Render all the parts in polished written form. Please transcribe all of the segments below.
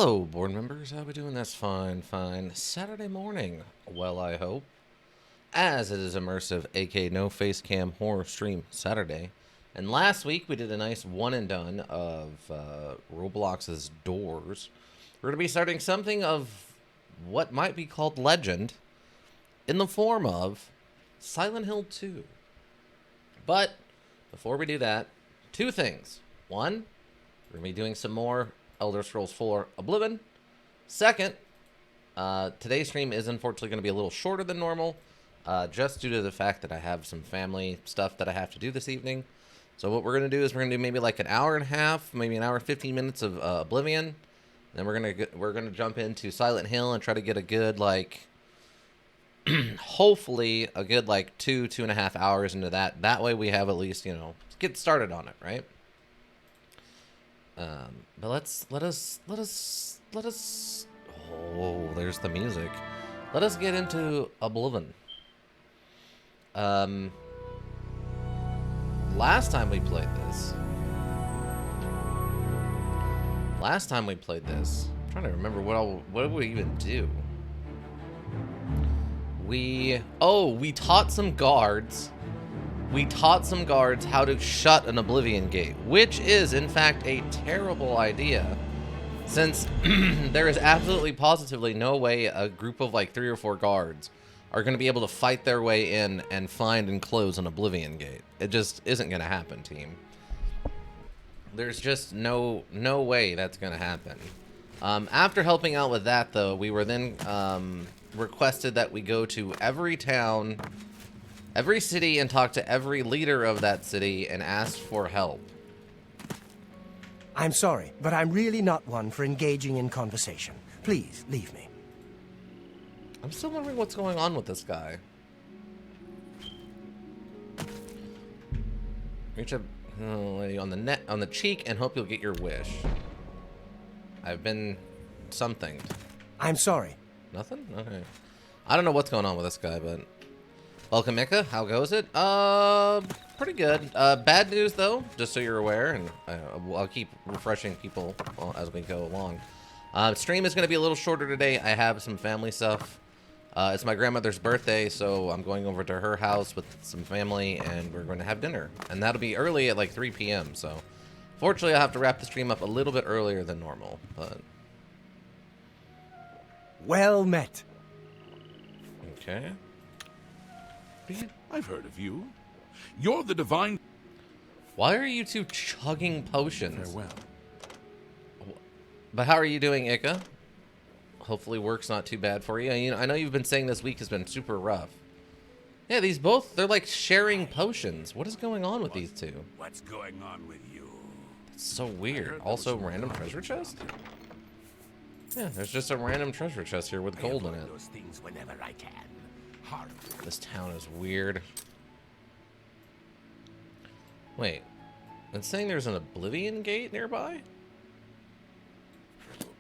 Hello, board members. How we doing? That's fine, fine. Saturday morning. Well, I hope. As it is immersive, aka no face cam horror stream Saturday. And last week we did a nice one and done of Roblox's Doors. We're going to be starting something of what might be called legend in the form of Silent Hill 2. But before we do that, two things. One, we're going to be doing some more Elder Scrolls 4 Oblivion. Second, today's stream is unfortunately going to be a little shorter than normal, just due to the fact that I have some family stuff that I have to do this evening. So what we're going to do is we're going to do maybe like an hour and a half, maybe an hour and 15 minutes of Oblivion. Then we're going to jump into Silent Hill and try to get a good, like, hopefully a good like 2.5 hours into that. That way we have at least, you know, get started on it, right? But let us. Oh, there's the music. Let us get into Oblivion. Last time we played this. I'm trying to remember what did we even do? We taught some guards. We taught some guards how to shut an Oblivion gate, which is, in fact, a terrible idea, since there is absolutely positively no way a group of like 3 or 4 guards are going to be able to fight their way in and find and close an Oblivion gate. It just isn't going to happen, team. There's just no way that's going to happen. After helping out with that, though, we were then requested that we go to every town, every city, and talk to every leader of that city and ask for help. I'm sorry, but I'm really not one for engaging in conversation. Please, leave me. I'm still wondering what's going on with this guy. Reach up on the cheek and hope you'll get your wish. I've been something. I'm sorry. Nothing? Okay. I don't know what's going on with this guy, but... Welcome, Mika. How goes it? Pretty good. Bad news, though, just so you're aware, and I'll keep refreshing people as we go along. Stream is going to be a little shorter today. I have some family stuff. It's my grandmother's birthday, so I'm going over to her house with some family, and we're going to have dinner. And that'll be early at like 3 p.m., so... Fortunately, I have to wrap the stream up a little bit earlier than normal, but... Well met. Okay. I've heard of you. You're the divine... Why are you two chugging potions? Farewell. But how are you doing, Ika? Hopefully work's not too bad for you. I know you've been saying this week has been super rough. Yeah, these both, they're like sharing potions. What is going on with these two? What's going on with you? It's so weird. Also, random treasure chest? Yeah, there's just a random treasure chest here with gold in it. Those things whenever I can. This town is weird. Wait, it's saying there's an Oblivion gate nearby?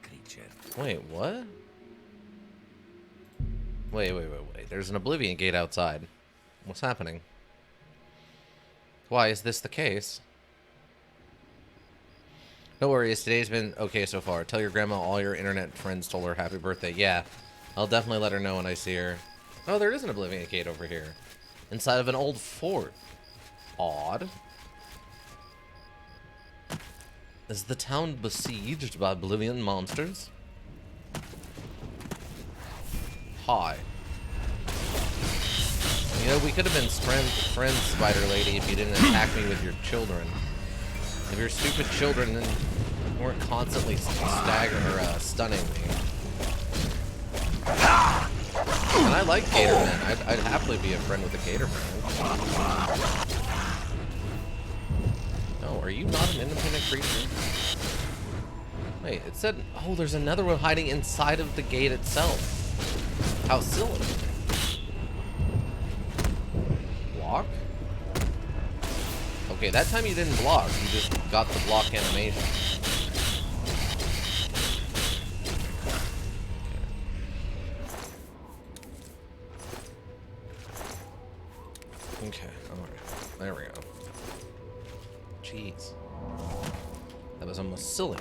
Creature. Wait, what? Wait. There's an Oblivion gate outside. What's happening? Why is this the case? No worries, today's been okay so far. Tell your grandma all your internet friends told her happy birthday. Yeah, I'll definitely let her know when I see her. Oh, there is an Oblivion gate over here. Inside of an old fort. Odd. Is the town besieged by Oblivion monsters? Hi. You know, we could have been friends, Spider Lady, if you didn't attack me with your children. If your stupid children weren't constantly stunning me. And I like Gatorman. I'd happily be a friend with a Gatorman. No, are you not an independent creature? Wait, it said... Oh, there's another one hiding inside of the gate itself. How silly. Block? Okay, that time you didn't block. You just got the block animation. Okay, alright. There we go. Jeez. That was almost silly.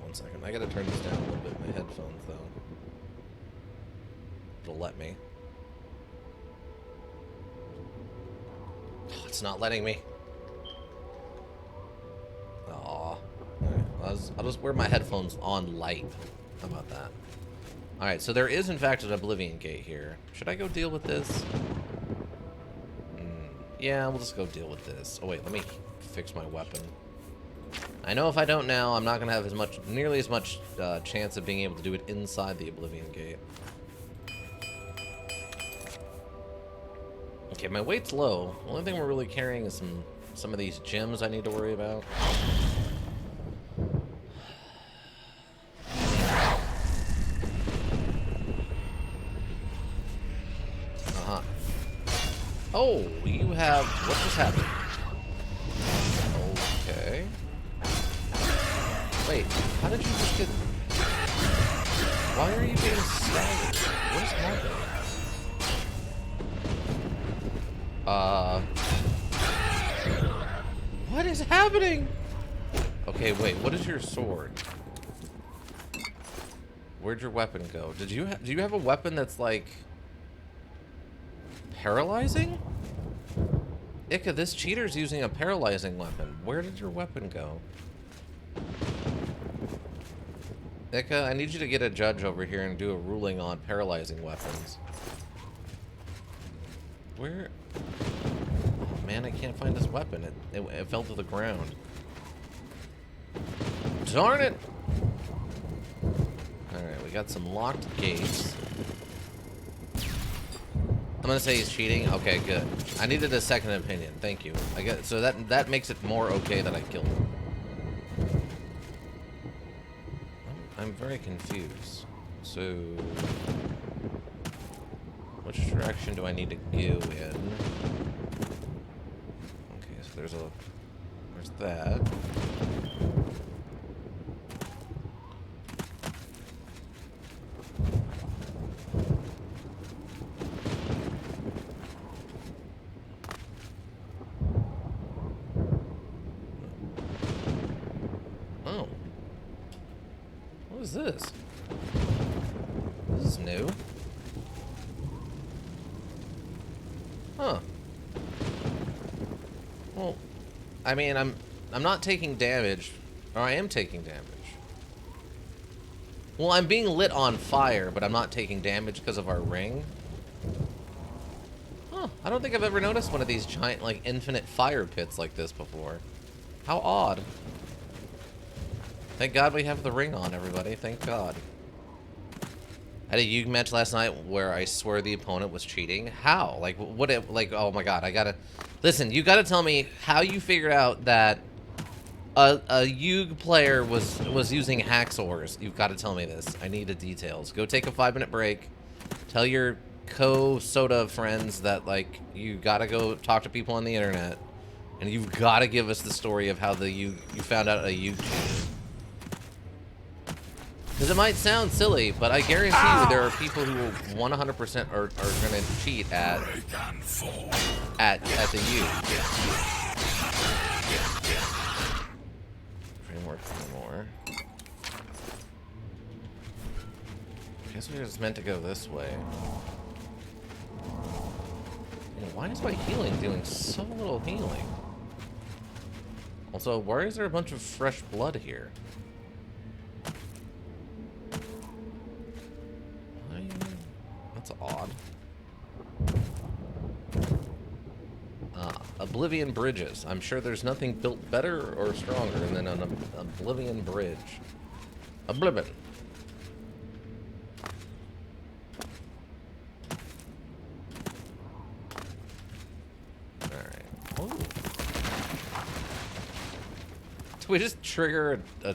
1 second. I gotta turn this down a little bit in my headphones, though. It'll let me. Oh, it's not letting me. Aw. Alright, I'll just wear my headphones on light. How about that? Alright, so there is, in fact, an Oblivion Gate here. Should I go deal with this? Yeah, we'll just go deal with this. Oh, wait, let me fix my weapon. I know if I don't now, I'm not going to have nearly as much chance of being able to do it inside the Oblivion Gate. Okay, my weight's low. The only thing we're really carrying is some of these gems I need to worry about. Oh, you have... What just happened? Okay. Wait, how did you just get... Why are you being staggered? What is happening? What is happening? Okay, wait, what is your sword? Where'd your weapon go? Do you have a weapon that's like... paralyzing? Ika, this cheater's using a paralyzing weapon. Where did your weapon go? Ika, I need you to get a judge over here and do a ruling on paralyzing weapons. Where? Oh man, I can't find this weapon. It fell to the ground. Darn it! Alright, we got some locked gates. I'm gonna say he's cheating. Okay, good. I needed a second opinion. Thank you. I get so that makes it more okay that I killed him. I'm very confused. So, which direction do I need to go in? Okay, so there's that. What is this? This is new. Huh. Well, I mean, I'm not taking damage, or I am taking damage. Well, I'm being lit on fire, but I'm not taking damage because of our ring. Huh. I don't think I've ever noticed one of these giant, like, infinite fire pits like this before. How odd. Thank God we have the ring on, everybody. Thank God. I had a Yugi match last night where I swear the opponent was cheating. How? Like, what? Like, oh my God, I gotta... Listen, you gotta tell me how you figured out that a Yugi player was using hacksaws. You've got to tell me this. I need the details. Go take a 5-minute break. Tell your co-soda friends that, like, you gotta go talk to people on the internet. And you've gotta give us the story of how you found out a Yugi cheated. Because it might sound silly, but I guarantee you there are people who will 100% are going to cheat at the U. Framework more. I guess we were just meant to go this way. Why is my healing doing so little healing? Also, why is there a bunch of fresh blood here? That's odd. Oblivion bridges. I'm sure there's nothing built better or stronger than an Oblivion bridge. Oblivion. Alright. Oh. Did we just trigger a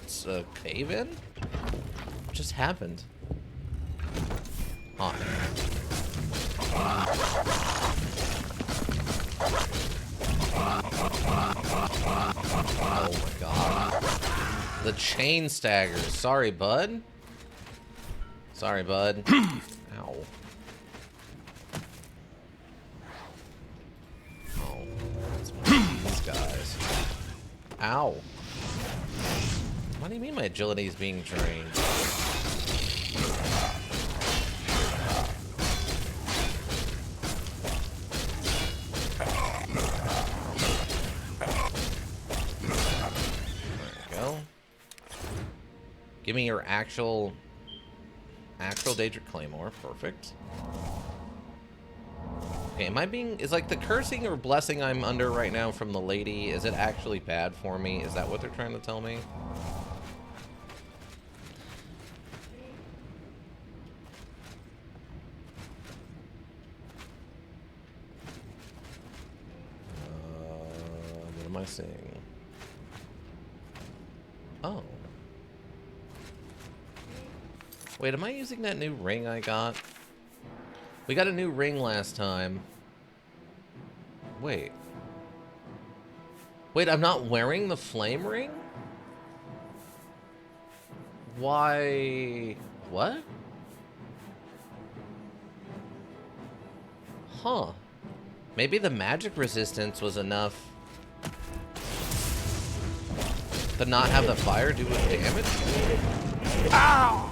cave-in? What just happened? Huh. Oh my God. The chain staggers. Sorry, bud. Sorry, bud. Ow. Oh, that's one of these guys. Ow. What do you mean my agility is being drained? Give me your actual Daedric Claymore. Perfect. Okay, am I being... Is like the cursing or blessing I'm under right now from the lady, is it actually bad for me? Is that what they're trying to tell me? What am I seeing? Oh. Wait, am I using that new ring I got? We got a new ring last time. Wait. Wait, I'm not wearing the flame ring? Why? What? Huh. Maybe the magic resistance was enough to not have the fire do damage? Ow!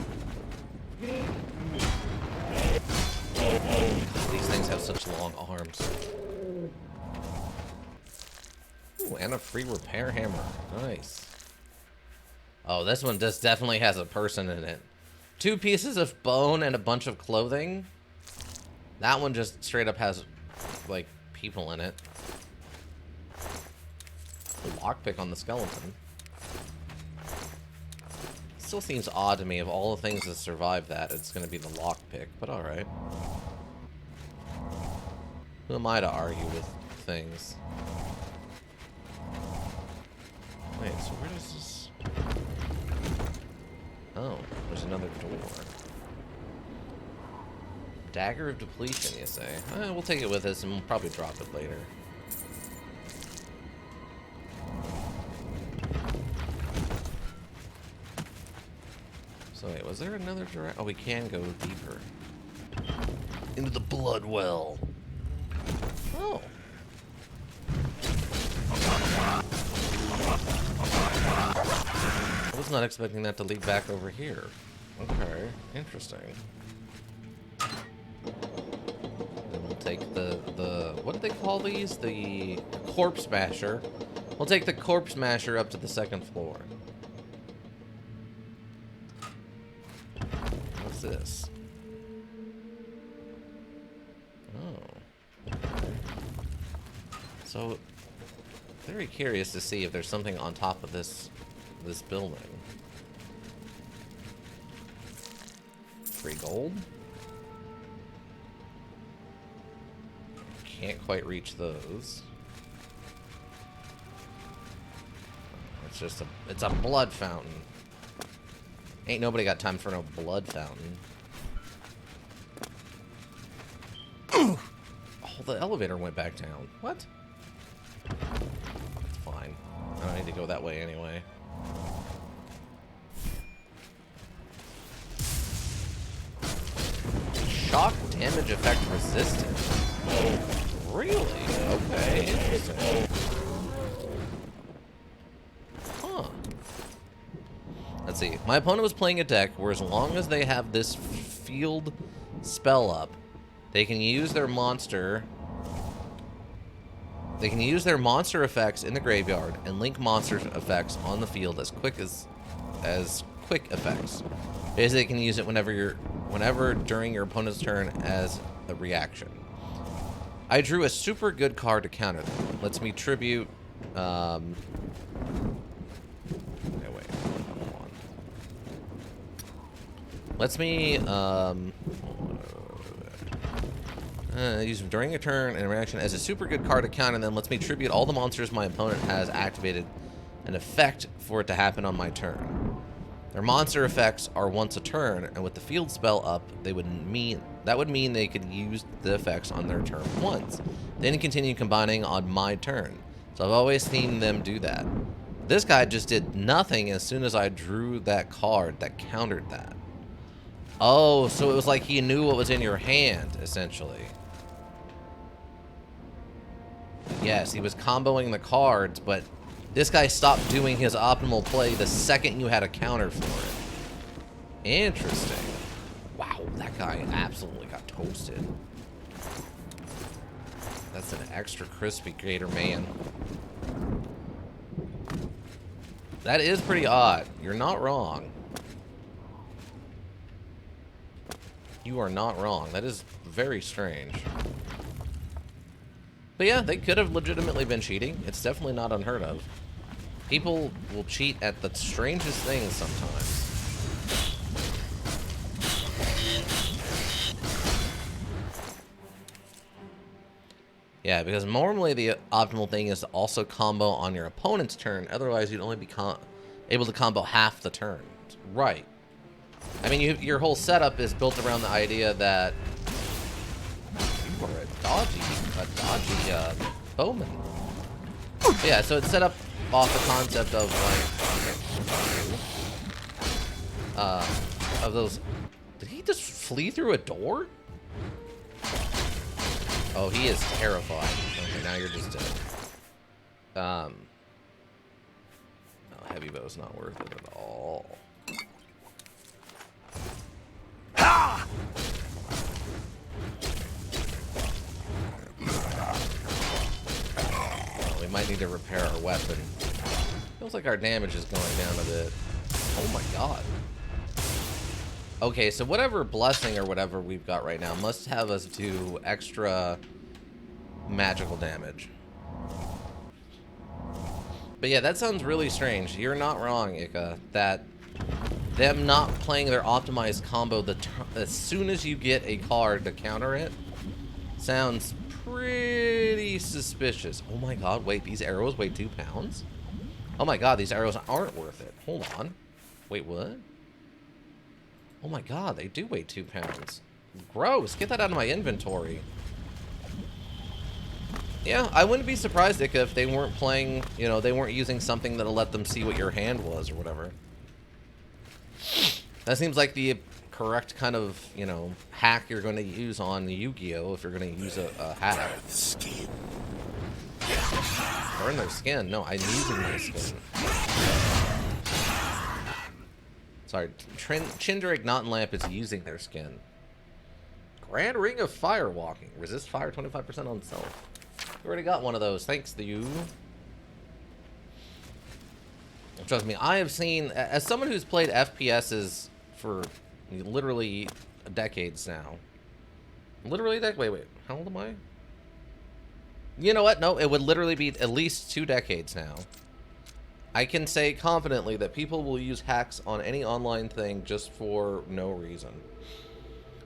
These things have such long arms. Ooh, and a free repair hammer. Nice. Oh, this one just definitely has a person in it. 2 pieces of bone and a bunch of clothing. That one just straight up has, like, people in it. A lockpick on the skeleton. Still seems odd to me. Of all the things that survive that, it's going to be the lockpick, but alright. Who am I to argue with things? Wait, so where does this... Oh, there's another door. Dagger of Depletion, you say? We'll take it with us and we'll probably drop it later. So wait, was there another direct... Oh, we can go deeper. Into the blood well. Oh. I was not expecting that to lead back over here. Okay, interesting. Then we'll take the what do they call these? The corpse masher. We'll take the corpse masher up to the 2nd floor. What's this? Oh. Okay. So, very curious to see if there's something on top of this building. Free gold? Can't quite reach those. It's just it's a blood fountain. Ain't nobody got time for no blood fountain. Oh, the elevator went back down. What? It's fine. I don't need to go that way anyway. Shock damage effect resistant. Really? Okay, interesting. Huh. Let's see. My opponent was playing a deck where as long as they have this field spell up, they can use their monster... They can use their monster effects in the graveyard and link monster effects on the field as quick effects. Basically, they can use it whenever during your opponent's turn as a reaction. I drew a super good card to counter them. Lets me tribute. Okay, wait, hold on. Lets me use them during a turn and reaction as a super good card to counter them. Lets me tribute all the monsters my opponent has activated an effect for it to happen on my turn. Their monster effects are once a turn, and with the field spell up, that would mean they could use the effects on their turn once, then continue combining on my turn. So I've always seen them do that. This guy just did nothing as soon as I drew that card that countered that. Oh, so it was like he knew what was in your hand, essentially. Yes, he was comboing the cards, but This guy stopped doing his optimal play the second you had a counter for it. Interesting. Wow, that guy absolutely got toasted. That's an extra crispy Gator Man. That is pretty odd. You're not wrong. You are not wrong. That is very strange. But yeah, they could have legitimately been cheating. It's definitely not unheard of. People will cheat at the strangest things sometimes. Yeah, because normally the optimal thing is to also combo on your opponent's turn. Otherwise, you'd only be able to combo half the turn. Right. I mean, your whole setup is built around the idea that you are a dodgy bowman. But yeah, so it's set up off the concept of like, of those. Did he just flee through a door? Oh, he is terrified. Okay, now you're just dead. No, heavy bow's not worth it at all. Oh, we might need to repair our weapon. Feels like our damage is going down a bit. Oh my god. Okay, so whatever blessing or whatever we've got right now must have us do extra magical damage. But yeah, that sounds really strange. You're not wrong, Ika, that them not playing their optimized combo as soon as you get a card to counter it sounds pretty suspicious. Oh my god, wait, these arrows weigh 2 pounds? Oh my god, these arrows aren't worth it. Hold on. Wait, what? Oh my god, they do weigh 2 pounds. Gross, get that out of my inventory. Yeah, I wouldn't be surprised, Ika, if they weren't playing, you know, they weren't using something that'll let them see what your hand was or whatever. That seems like the correct kind of, you know, hack you're going to use on Yu-Gi-Oh! If you're going to use a hack. Skin. Burn their skin? No, I'm using their skin. Sorry, Chindra Ignitant Lamp is using their skin. Grand Ring of Fire Walking. Resist fire 25% on self. We already got one of those. Thanks to you. Trust me, I have seen, as someone who's played FPSs for literally decades now. Literally, wait, how old am I? You know what? No, it would literally be at least 2 decades now. I can say confidently that people will use hacks on any online thing just for no reason.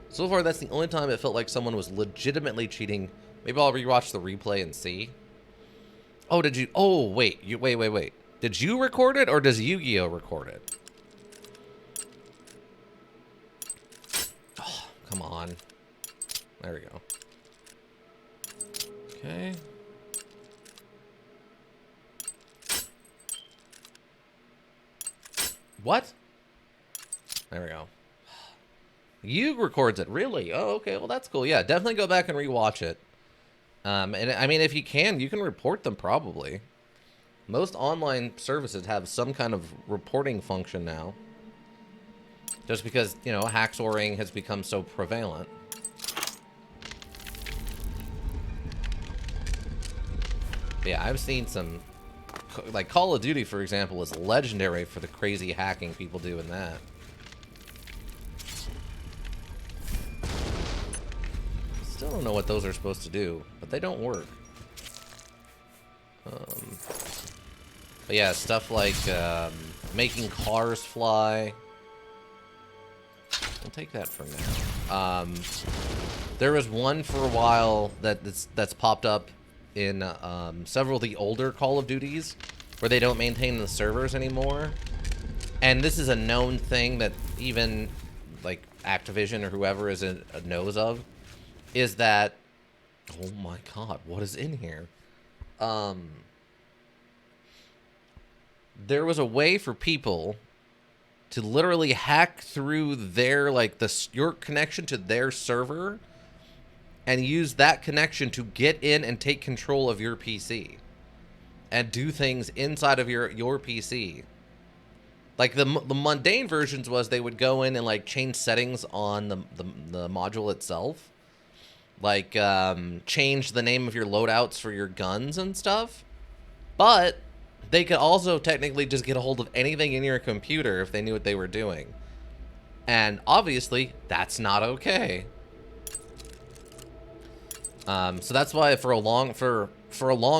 So far, that's the only time it felt like someone was legitimately cheating. Maybe I'll rewatch the replay and see. Oh, did you? Oh, wait. Wait. Did you record it or does Yu-Gi-Oh! Record it? Oh, come on. There we go. Okay. What? There we go. You records it, really? Oh, okay. Well, that's cool. Yeah, definitely go back and rewatch it. And I mean, if you can report them probably. Most online services have some kind of reporting function now. Just because, you know, hacksaw has become so prevalent. But yeah, I've seen some, like Call of Duty, for example, is legendary for the crazy hacking people do in that. Still don't know what those are supposed to do, but they don't work. But yeah, stuff like making cars fly. We'll take that for now. There was one for a while that's popped up in several of the older Call of Duties where they don't maintain the servers anymore. And this is a known thing that even like Activision or whoever knows of, is that, oh my god, what is in here? There was a way for people to literally hack through their, like, your connection to their server and use that connection to get in and take control of your PC. and do things inside of your PC. Like the mundane versions was they would go in and like change settings on the module itself, like change the name of your loadouts for your guns and stuff. But they could also technically just get a hold of anything in your computer if they knew what they were doing, and obviously that's not okay. So that's why for a long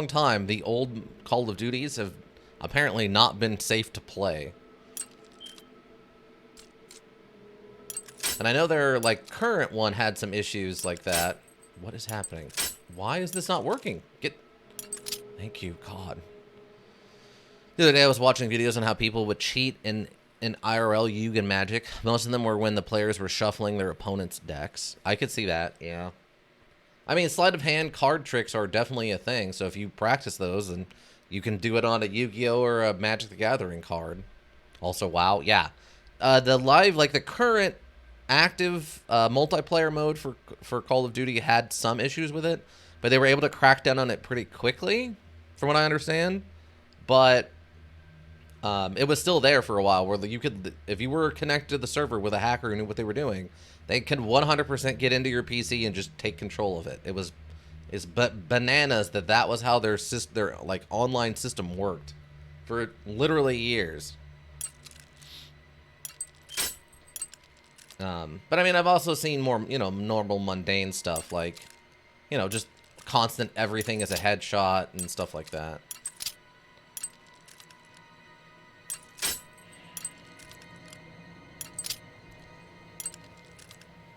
time the old Call of Duties have apparently not been safe to play. And I know their like current one had some issues like that. What is happening? Why is this not working? Thank you, God. The other day I was watching videos on how people would cheat in IRL Yugen Magic. Most of them were when the players were shuffling their opponent's decks. I could see that, yeah. I mean, sleight of hand card tricks are definitely a thing, so if you practice those, then you can do it on a Yu-Gi-Oh! Or a Magic the Gathering card. Also, WoW, yeah. The live, like the current active multiplayer mode for Call of Duty had some issues with it, but they were able to crack down on it pretty quickly, from what I understand. But it was still there for a while, where you could, if you were connected to the server with a hacker who knew what they were doing, they could 100% get into your PC and just take control of it. It's bananas that was how their like online system worked for literally years. But I mean, I've also seen more, normal mundane stuff, like, just constant everything is a headshot and stuff like that.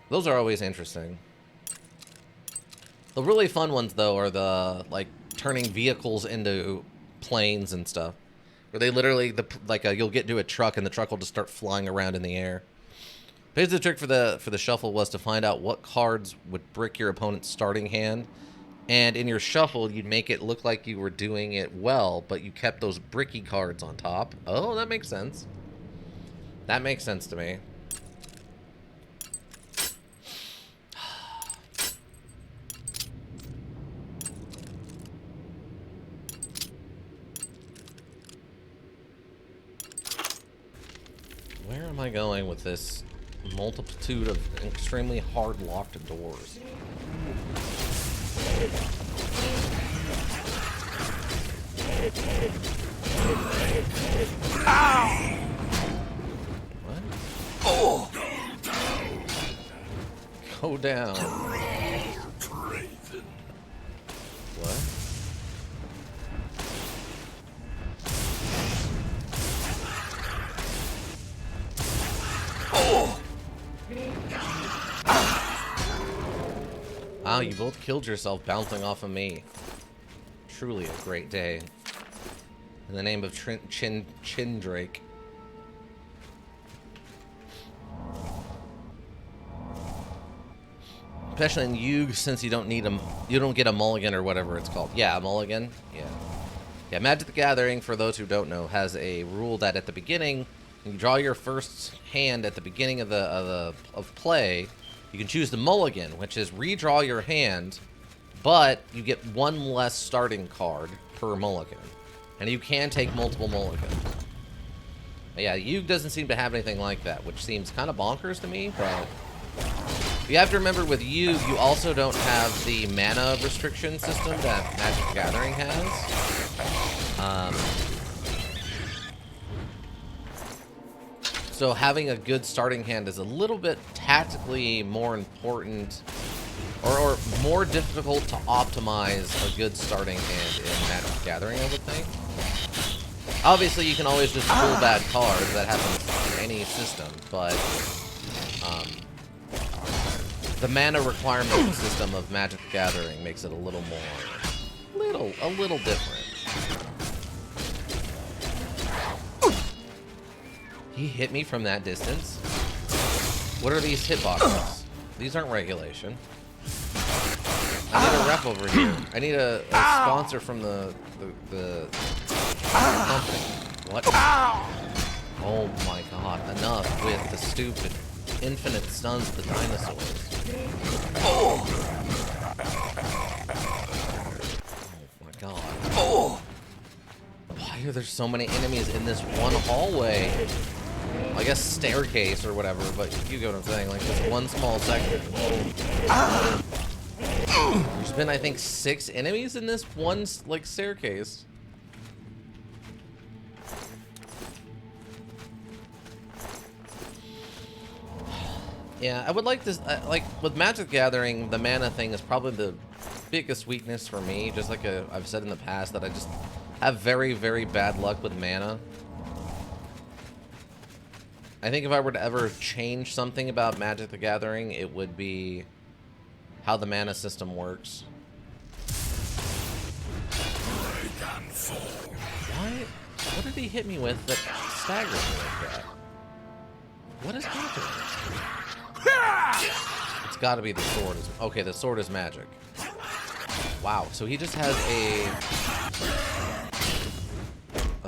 Those are always interesting. The really fun ones, though, are the, like, turning vehicles into planes and stuff. Where they literally, you'll get into a truck and the truck will just start flying around in the air. Basically, the trick for the shuffle was to find out what cards would brick your opponent's starting hand. And in your shuffle, you'd make it look like you were doing it well, but you kept those bricky cards on top. Oh, that makes sense. That makes sense to me. Where am I going with this multitude of extremely hard locked doors? Ow! What? Oh! Go down. What? Wow, you both killed yourself bouncing off of me. Truly a great day. In the name of Chin Drake. Especially in Yugi, since you don't get a mulligan or whatever it's called. Yeah, a mulligan. Yeah. Yeah, Magic the Gathering, for those who don't know, has a rule that at the beginning, when you draw your first hand at the beginning of play, you can choose the mulligan, which is redraw your hand, but you get one less starting card per mulligan. And you can take multiple mulligans. But yeah, Yugi doesn't seem to have anything like that, which seems kind of bonkers to me, but you have to remember with Yugi, you also don't have the mana restriction system that Magic the Gathering has. So having a good starting hand is a little bit tactically more important, or more difficult to optimize a good starting hand in Magic the Gathering, I would think. Obviously, you can always just pull bad cards. That happens in any system, but the mana requirement system of Magic the Gathering makes it a little different. He hit me from that distance. What are these hitboxes? These aren't regulation. I need a rep over here. I need a sponsor from the company. What? Oh my god, enough with the stupid infinite stuns of the dinosaurs. Oh my god. Why are there so many enemies in this one hallway? I guess staircase or whatever, but you get what I'm saying. Like, this one small section. There's been, I think, 6 enemies in this one, like, staircase. Yeah, I would like this, like, with Magic the Gathering, the mana thing is probably the biggest weakness for me. Just like I've said in the past, that I just have very, very bad luck with mana. I think if I were to ever change something about Magic the Gathering, it would be how the mana system works. What did he hit me with that staggered me like that? What is happening? It's got to be the sword. Okay, the sword is magic. Wow, so he just has a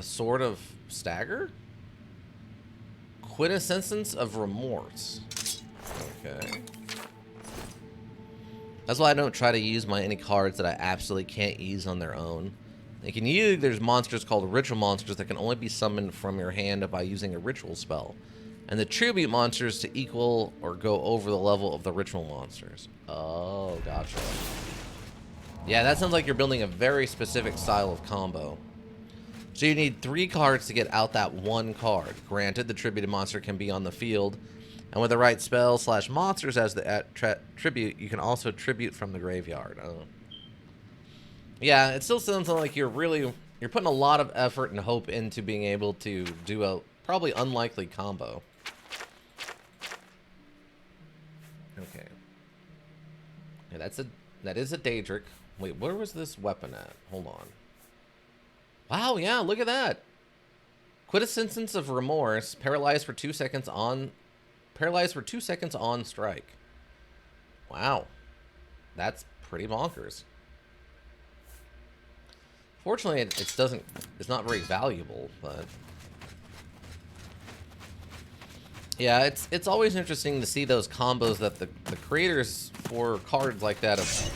sword of stagger? Quintessence of remorse. Okay. That's why I don't try to use any cards that I absolutely can't use on their own. Like in Yu, there's monsters called ritual monsters that can only be summoned from your hand by using a ritual spell. And the tribute monsters to equal or go over the level of the ritual monsters. Oh, gotcha. Yeah, that sounds like you're building a very specific style of combo. So you need 3 cards to get out that one card. Granted, the tributed monster can be on the field. And with the right spell / monsters as the tribute, you can also tribute from the graveyard. Oh. Yeah, it still sounds like you're putting a lot of effort and hope into being able to do a probably unlikely combo. Okay. Yeah, that is a Daedric. Wait, where was this weapon at? Hold on. Wow, yeah, look at that. Quintessence of remorse, paralyzed for 2 seconds on strike. Wow. That's pretty bonkers. Fortunately, it's not very valuable, but yeah, it's always interesting to see those combos that the creators for cards like that have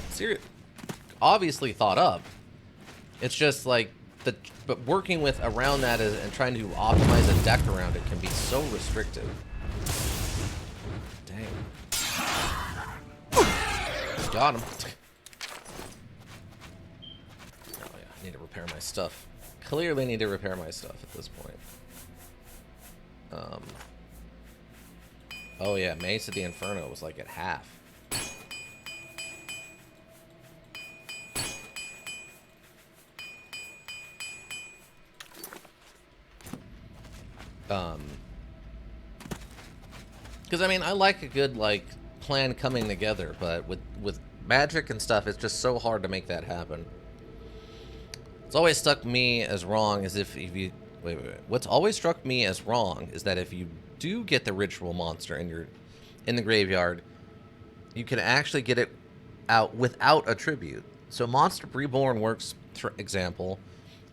obviously thought up. It's just like but working with around that and trying to optimize a deck around it can be so restrictive. Dang. Got him. Oh yeah, I need to repair my stuff. Clearly need to repair my stuff at this point. Oh yeah, Mace of the Inferno was like at half. Because I mean, I like a good like plan coming together, but with magic and stuff, it's just so hard to make that happen. It's always struck me as wrong as if you wait. What's always struck me as wrong is that if you do get the ritual monster in the graveyard, you can actually get it out without a tribute. So Monster Reborn works, for example,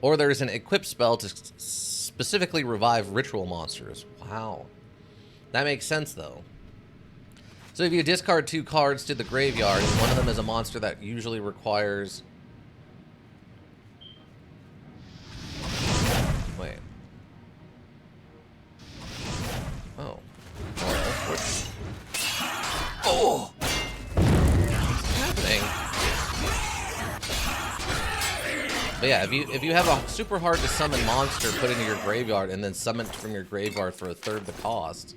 or there's an equip spell to specifically revive ritual monsters. Wow. That makes sense, though. So if you discard 2 cards to the graveyard, and one of them is a monster that usually requires... Wait. Oh. Oh! What's happening? But yeah, if you have a super hard to summon monster put into your graveyard and then summon it from your graveyard for 1/3 the cost,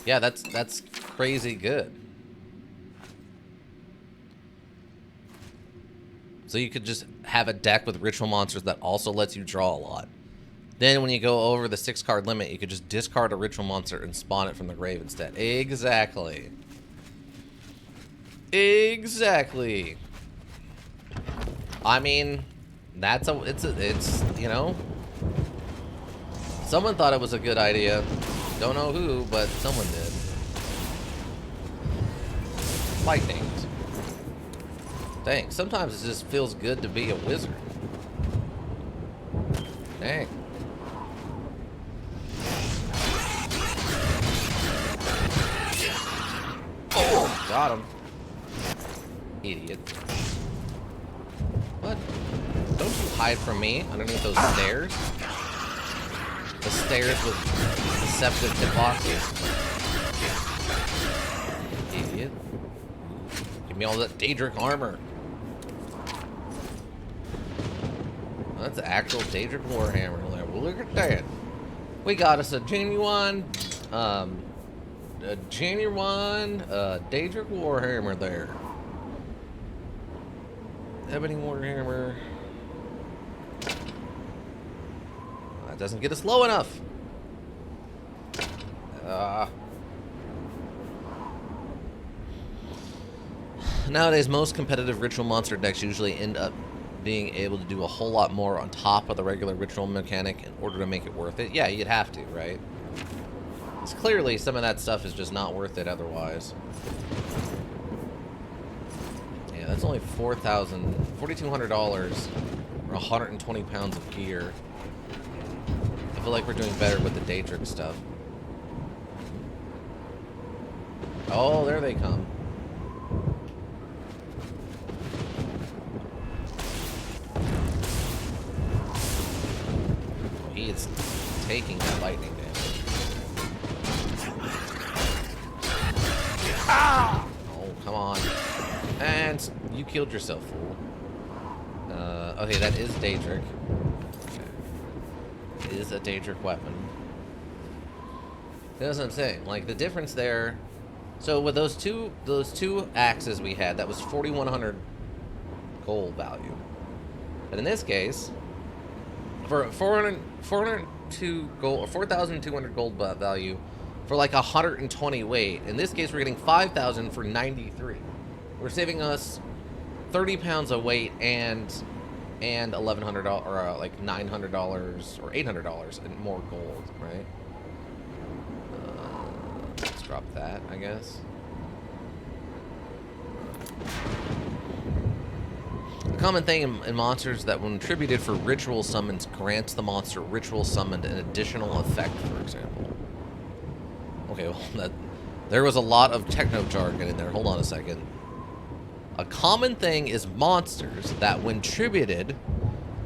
yeah, that's crazy good. So you could just have a deck with ritual monsters that also lets you draw a lot. Then when you go over the 6-card limit, you could just discard a ritual monster and spawn it from the grave instead. Exactly. Exactly. I mean, it's you know, someone thought it was a good idea. Don't know who, but someone did. Lightning. Dang, sometimes it just feels good to be a wizard. Dang. Oh, got him. Idiot. What? Don't you hide from me underneath those stairs? The stairs with deceptive hitboxes. Idiot. Give me all that Daedric armor. That's actual Daedric Warhammer. Well, look at that. We got us a genuine Daedric Warhammer there. Ebony Warhammer. That doesn't get us low enough. Nowadays, most competitive ritual monster decks usually end up being able to do a whole lot more on top of the regular ritual mechanic in order to make it worth it. Yeah, you'd have to, right? Because clearly some of that stuff is just not worth it otherwise. Yeah, that's only $4,200 or 120 pounds of gear. I feel like we're doing better with the Daedric stuff. Oh, there they come. He is taking that lightning damage. Ah! Oh, come on. And you killed yourself, fool. Okay, that is Daedric. It is a Daedric weapon. That's what I'm saying. Like, the difference there... So, with those two axes we had, that was 4,100 gold value. But in this case... For 402 gold, or 4,200 gold value for like 120 weight. In this case, we're getting 5,000 for 93. We're saving us 30 pounds of weight and $1,100 or like $900 or $800 and more gold, right? Let's drop that, I guess. A common thing in monsters that when attributed for ritual summons grants the monster ritual summoned an additional effect, for example. Okay, well, there was a lot of techno jargon in there. Hold on a second. A common thing is monsters that when tributed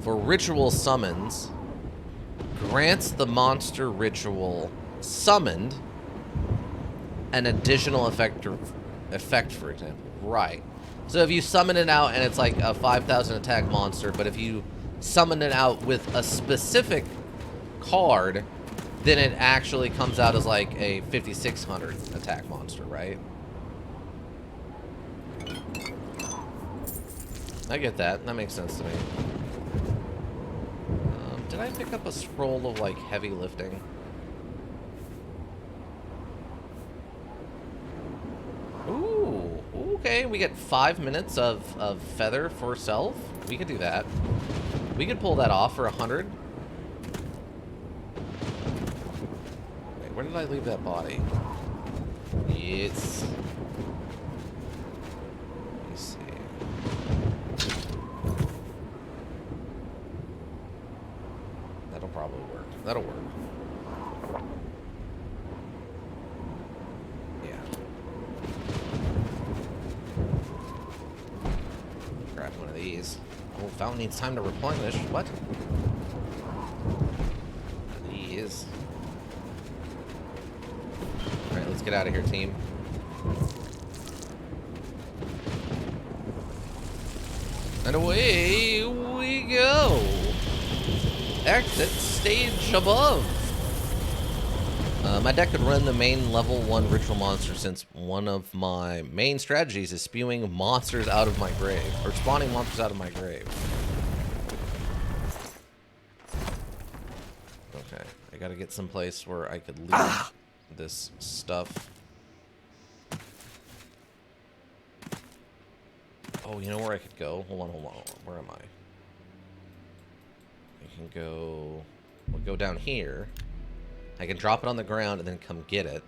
for ritual summons grants the monster ritual summoned an additional effect, for example. Right. So if you summon it out and it's like a 5,000 attack monster, but if you summon it out with a specific card, then it actually comes out as like a 5,600 attack monster, right? I get that. That makes sense to me. Did I pick up a scroll of like heavy lifting? Ooh, okay, we get 5 minutes of feather for self. We could do that. We could pull that off for 100. Wait, where did I leave that body? It's... Let me see. That'll probably work. That'll work. Oh, fountain needs time to replenish. What? He is. Alright, let's get out of here, team. And away we go. Exit stage above. My deck could run the main level 1 ritual monster since one of my main strategies is spewing monsters out of my grave. Or spawning monsters out of my grave. Okay, I gotta get someplace where I could leave this stuff. Oh, you know where I could go? Hold on. Where am I? I can go... We'll go down here. I can drop it on the ground and then come get it.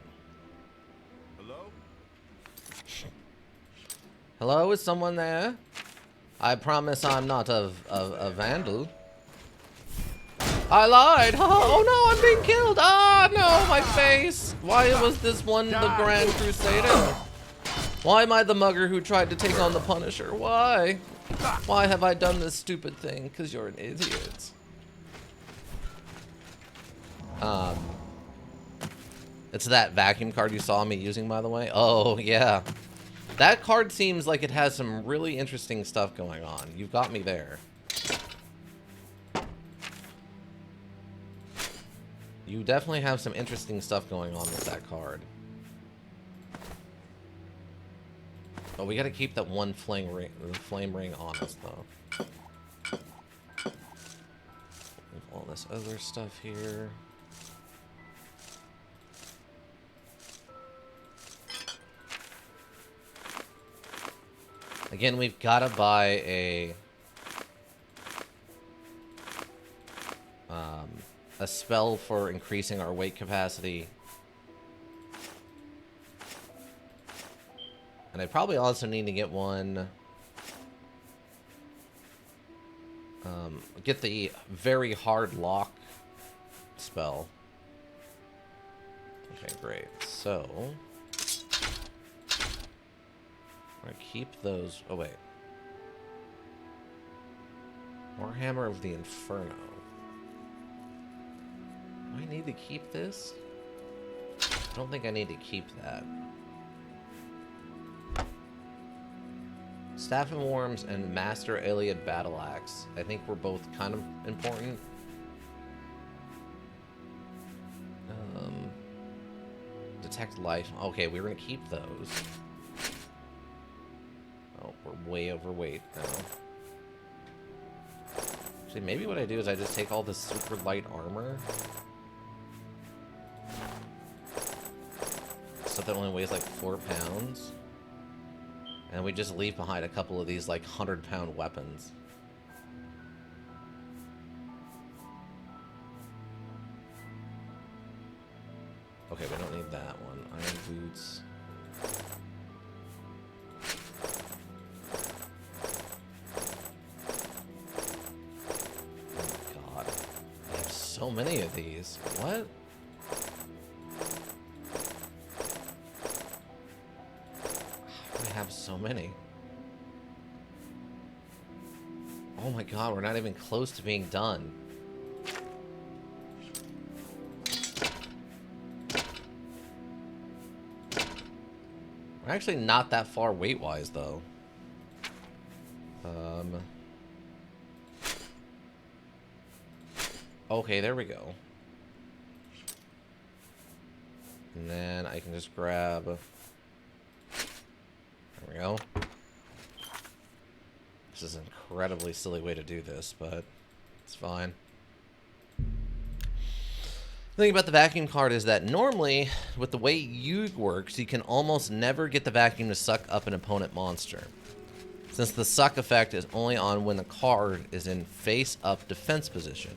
Hello? Hello, is someone there? I promise I'm not a vandal. I lied! Oh no, I'm being killed! Ah, no, my face! Why was this one the Grand Crusader? Why am I the mugger who tried to take on the Punisher? Why? Why have I done this stupid thing? Because you're an idiot. Um, it's that vacuum card you saw me using, by the way. Oh, yeah. That card seems like it has some really interesting stuff going on. You've got me there. You definitely have some interesting stuff going on with that card. But we gotta keep that one flame ring on us, though. All this other stuff here. Again, we've gotta buy a spell for increasing our weight capacity. And I probably also need to get one. Get the very hard lock spell. Okay, great. So, I'm gonna keep those. Oh wait, Warhammer of the Inferno. Do I need to keep this? I don't think I need to keep that. Staff and Worms and Master Iliad Battle Axe. I think we're both kind of important. Detect Life. Okay, we're gonna keep those. Oh, we're way overweight now. Actually, maybe what I do is I just take all this super light armor. Stuff that only weighs like 4 pounds. And we just leave behind a couple of these like 100-pound weapons. Okay, we don't need that one. Iron boots. Oh my god. I have so many of these. What? I have so many. Oh my god, we're not even close to being done. We're actually not that far weight-wise, though. Okay, there we go. And then I can just grab... There we go. This is an incredibly silly way to do this, but it's fine. The thing about the vacuum card is that normally, with the way Yuge works, you can almost never get the vacuum to suck up an opponent monster, since the suck effect is only on when the card is in face-up defense position.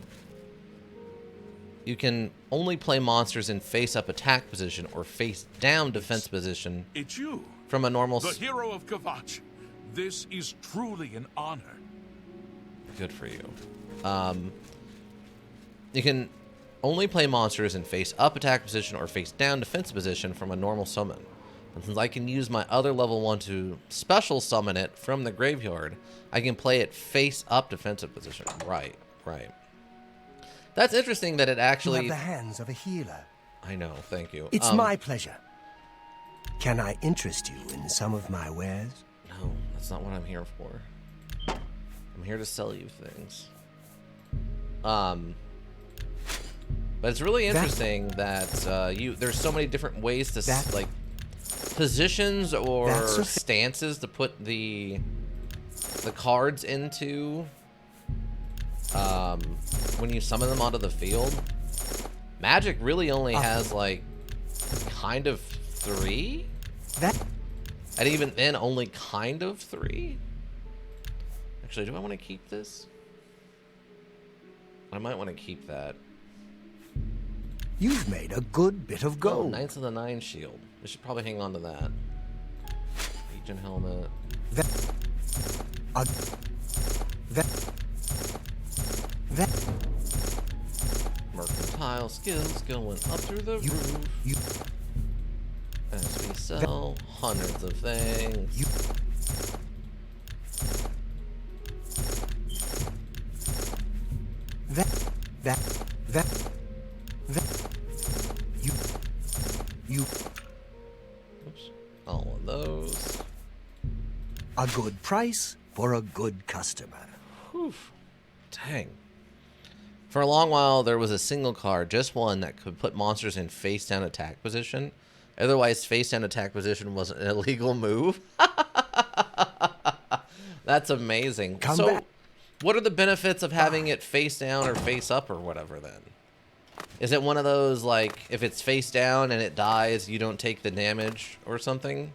You can only play monsters in face-up attack position or face-down defense position. It's you, from a normal... the hero of Kvatch. This is truly an honor. Good for you. You can only play monsters in face-up attack position or face-down defense position from a normal summon. And since I can use my other level 1 to special summon it from the graveyard, I can play it face-up defensive position. Right, right. That's interesting that it actually... You have the hands of a healer. I know, thank you. It's my pleasure. Can I interest you in some of my wares? No, that's not what I'm here for. I'm here to sell you things. But it's really interesting that there's so many different ways to like positions or stances to put the cards into when you summon them onto the field. Magic really only has like kind of 3. And even then, only kind of 3. Actually, do I want to keep this? I might want to keep that. You've made a good bit of gold. Oh, Knights of the Nine shield. We should probably hang on to that. Legion helmet. Mercantile skills going up through the roof. As we sell hundreds of things. You... You... Oops. All of those. A good price for a good customer. Whew. Dang. For a long while, there was a single card, just one, that could put monsters in face-down attack position. Otherwise, face-down attack position was an illegal move. That's amazing. Come so, back. what are the benefits of having it face down or face up or whatever then? Is it one of those, like, if it's face down and it dies, you don't take the damage or something?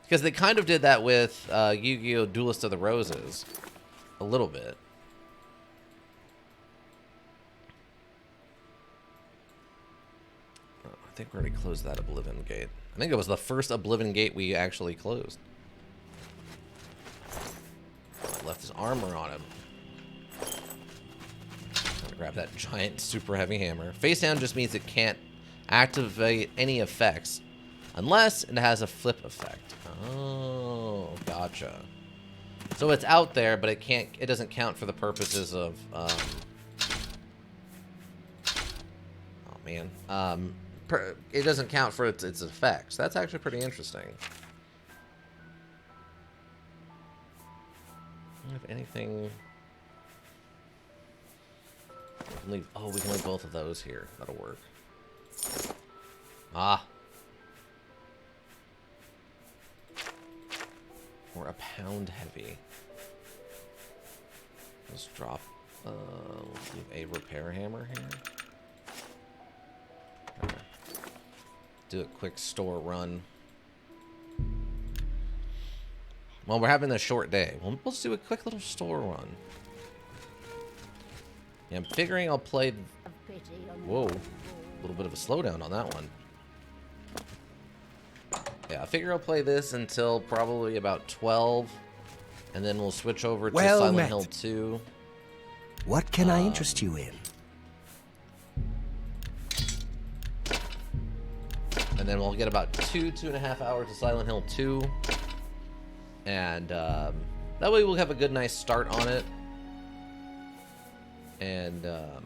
Because they kind of did that with Yu-Gi-Oh! Duelist of the Roses. A little bit. Oh, I think we already closed that Oblivion Gate. I think it was the first Oblivion Gate we actually closed. Left his armor on him. I'm gonna grab that giant super heavy hammer. Face down just means it can't activate any effects unless it has a flip effect. Oh, gotcha. So it's out there, but it doesn't count for the purposes of oh man. It doesn't count for its effects. That's actually pretty interesting. If anything, we can leave. Oh, we can leave both of those here. That'll work. Ah, or a pound heavy. Let's drop. Let's leave a repair hammer here. Okay. Do a quick store run. Well, we're having a short day. Well, let's do a quick little store run. Yeah, I'm figuring I'll play... Whoa. A little bit of a slowdown on that one. Yeah, I figure I'll play this until probably about 12. And then we'll switch over to Silent Hill 2. What can I interest you in? And then we'll get about 2.5 hours of Silent Hill 2. And that way we'll have a good, nice start on it. And that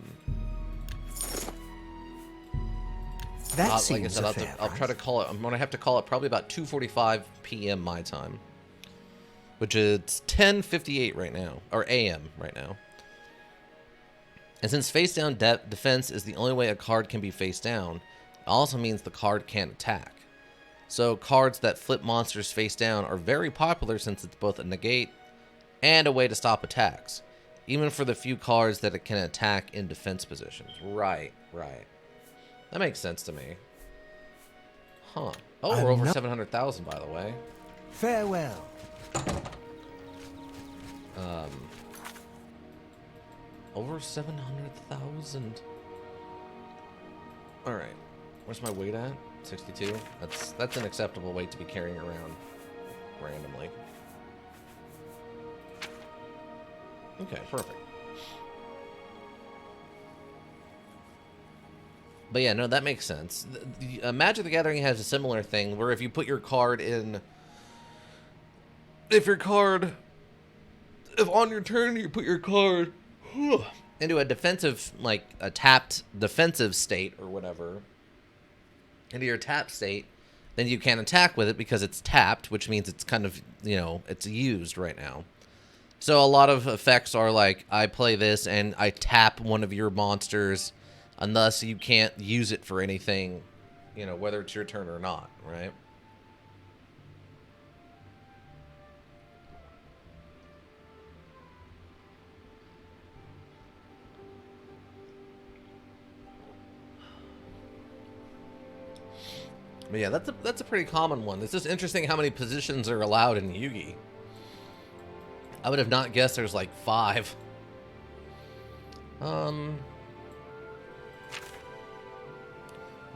like seems I said, fair I'll try to call it. I'm gonna have to call it probably about 2:45 p.m. my time, which is 10:58 right now, or a.m. right now. And since face down defense is the only way a card can be face down, it also means the card can't attack. So cards that flip monsters face down are very popular since it's both a negate and a way to stop attacks, even for the few cards that it can attack in defense positions. Right, right. That makes sense to me. Huh. Oh, we're over 700,000, by the way. Farewell. Over 700,000. All right. Where's my weight at? 62. That's an acceptable weight to be carrying around randomly. Okay, perfect. But yeah, no, that makes sense. Magic the Gathering has a similar thing where if you put your card in, if on your turn you put your card into a defensive, like a tapped defensive state or whatever, into your tap state, then you can't attack with it because it's tapped, which means it's kind of, it's used right now. So a lot of effects are like, I play this and I tap one of your monsters, and thus you can't use it for anything, whether it's your turn or not, right? But yeah, that's a pretty common one. It's just interesting how many positions are allowed in Yu-Gi. I would have not guessed there's like 5. I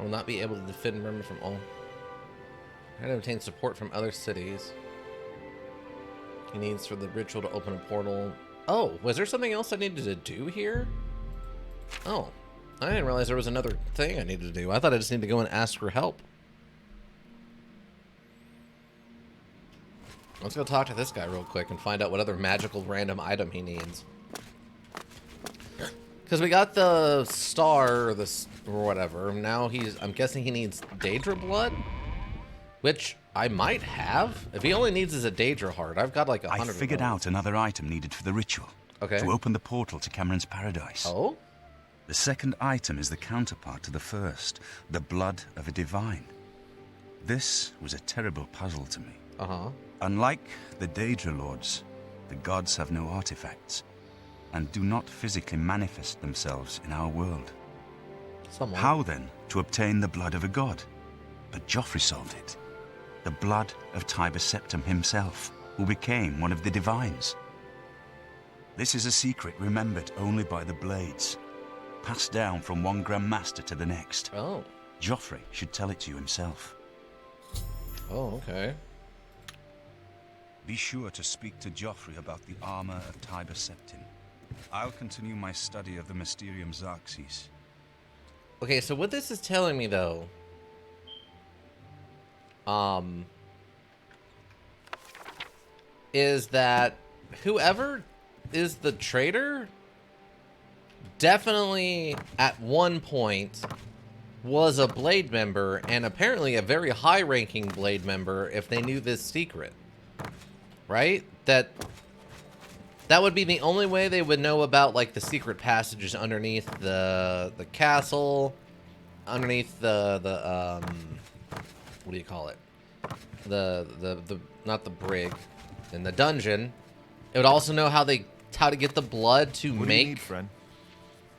will not be able to defend Murmur from all. I to obtain support from other cities. He needs for the ritual to open a portal. Oh, was there something else I needed to do here? Oh, I didn't realize there was another thing I needed to do. I thought I just needed to go and ask for help. Let's go talk to this guy real quick and find out what other magical random item he needs. Because we got the star or or whatever. Now I'm guessing he needs Daedra blood, which I might have. If he only needs is a Daedra heart, I've got like 100. I figured out another item needed for the ritual. Okay. To open the portal to Cameron's paradise. Oh? The second item is the counterpart to the first, the blood of a divine. This was a terrible puzzle to me. Uh-huh. Unlike the Daedra Lords, the gods have no artifacts and do not physically manifest themselves in our world. Somewhat. How then to obtain the blood of a god? But Joffrey solved it. The blood of Tiber Septim himself, who became one of the divines. This is a secret remembered only by the Blades, passed down from one Grand Master to the next. Oh. Joffrey should tell it to you himself. Oh, okay. Be sure to speak to Joffrey about the armor of Tiber Septim. I'll continue my study of the Mysterium Xarxes. Okay, so what this is telling me, though, is that whoever is the traitor definitely at one point was a Blade member, and apparently a very high-ranking Blade member if they knew this secret. Right? That would be the only way they would know about, like, the secret passages underneath the castle, underneath the what do you call it? The not the brig, in the dungeon. It would also know how to get the blood to What do you need, friend?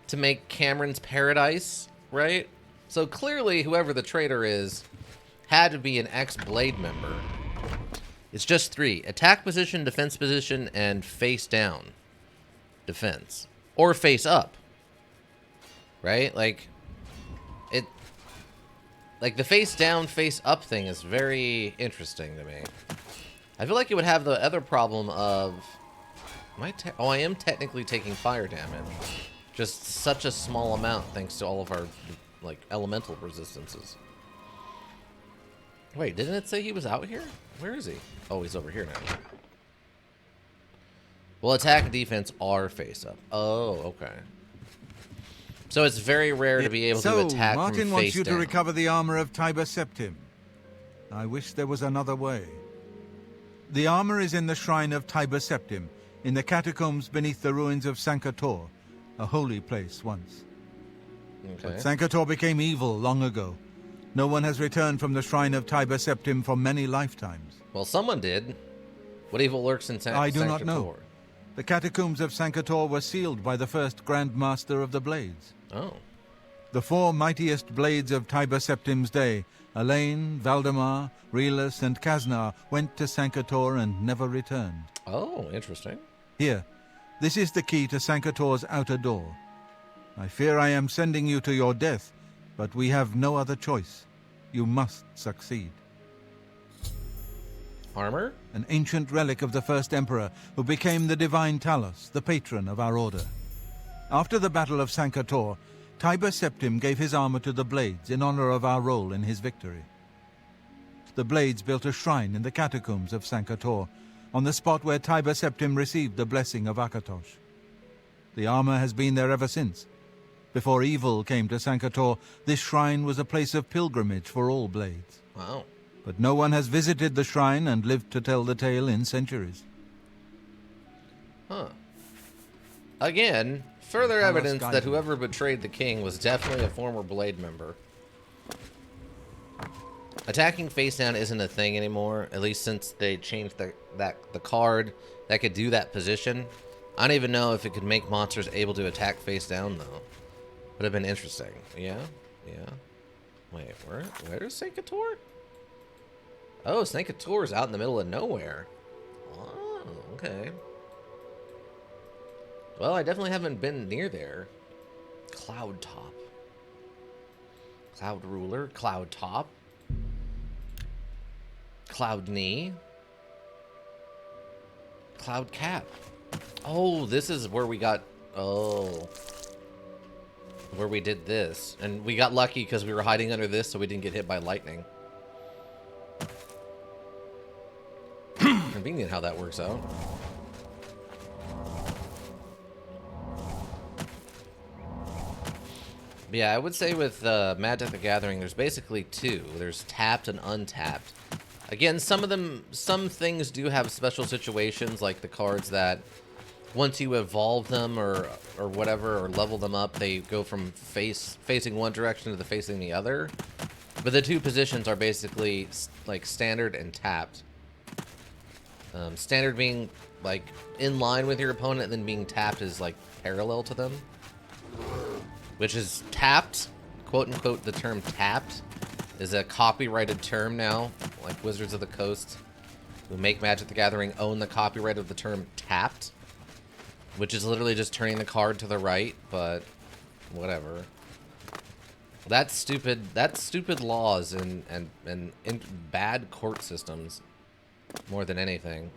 to make Cameron's paradise, right? So clearly, whoever the traitor is had to be an ex-Blade member. It's just 3. Attack position, defense position, and face down defense. Or face up. Right? Like the face down, face up thing is very interesting to me. I feel like it would have the other problem of... I am technically taking fire damage. Just such a small amount thanks to all of our, like, elemental resistances. Wait, didn't it say he was out here? Where is he? Oh, he's over here now. Well, attack and defense are face up. Oh, okay. So it's very rare to be able to attack Martin from wants face you down. to recover the armor of Tiber Septim. I wish there was another way. The armor is in the shrine of Tiber Septim, in the catacombs beneath the ruins of Sankator, a holy place once. Okay. But Sankator became evil long ago. No one has returned from the shrine of Tiber Septim for many lifetimes. Well, someone did. What evil lurks in I do not know. Sankator? The catacombs of Sankator were sealed by the first Grand Master of the Blades. Oh. The 4 mightiest blades of Tiber Septim's day, Elaine, Valdemar, Relus, and Kaznar, went to Sankator and never returned. Oh, interesting. Here, this is the key to Sankator's outer door. I fear I am sending you to your death, but we have no other choice. You must succeed. Armor? An ancient relic of the first emperor, who became the divine Talos, the patron of our order. After the Battle of Sankator, Tiber Septim gave his armor to the Blades in honor of our role in his victory. The Blades built a shrine in the catacombs of Sankator, on the spot where Tiber Septim received the blessing of Akatosh. The armor has been there ever since. Before evil came to Sankator, this shrine was a place of pilgrimage for all Blades. Wow. But no one has visited the shrine and lived to tell the tale in centuries. Huh. Again, further Talos evidence guide that you. whoever betrayed the king was definitely a former Blade member. Attacking face down isn't a thing anymore, at least since they changed the card that could do that position. I don't even know if it could make monsters able to attack face down, though. Would have been interesting. Yeah? Yeah. Wait, where's Sankator? Oh, Sankator is out in the middle of nowhere. Oh, okay. Well, I definitely haven't been near there. Cloud Top. Cloud Ruler. Cloud Top. Cloud Knee. Cloud Cap. Oh, this is where we got... Oh. Where we did this. And we got lucky because we were hiding under this so we didn't get hit by lightning. Convenient how that works out. Yeah, I would say with Magic the Gathering, there's basically two. There's tapped and untapped. Again, some things do have special situations, like the cards that once you evolve them or whatever, or level them up, they go from facing one direction to facing the other. But the two positions are basically like standard and tapped. Standard being like in line with your opponent, and then being tapped is like parallel to them. Which is tapped, quote unquote, the term tapped is a copyrighted term now. Like Wizards of the Coast, who make Magic the Gathering, own the copyright of the term tapped, which is literally just turning the card to the right, but whatever. That's stupid laws and bad court systems more than anything.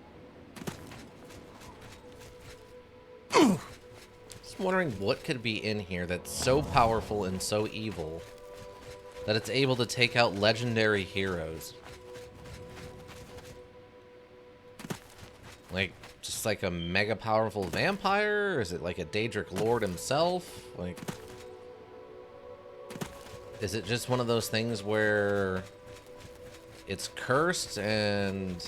Just wondering what could be in here that's so powerful and so evil that it's able to take out legendary heroes. Like, just like a mega powerful vampire? Or is it like a Daedric Lord himself? Like, is it just one of those things where it's cursed and...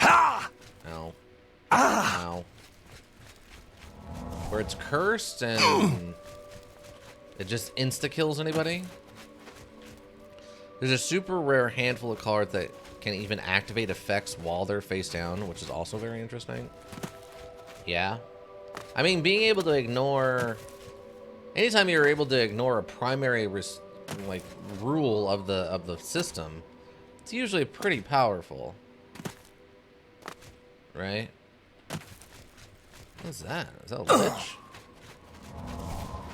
Ha! Ow. Ow. Where it's cursed and it just insta-kills anybody? There's a super rare handful of cards that can even activate effects while they're face down, which is also very interesting. Yeah. I mean, being able to ignore... Anytime you're able to ignore a primary like rule of the system, it's usually pretty powerful. Right? What's that? Is that a lich?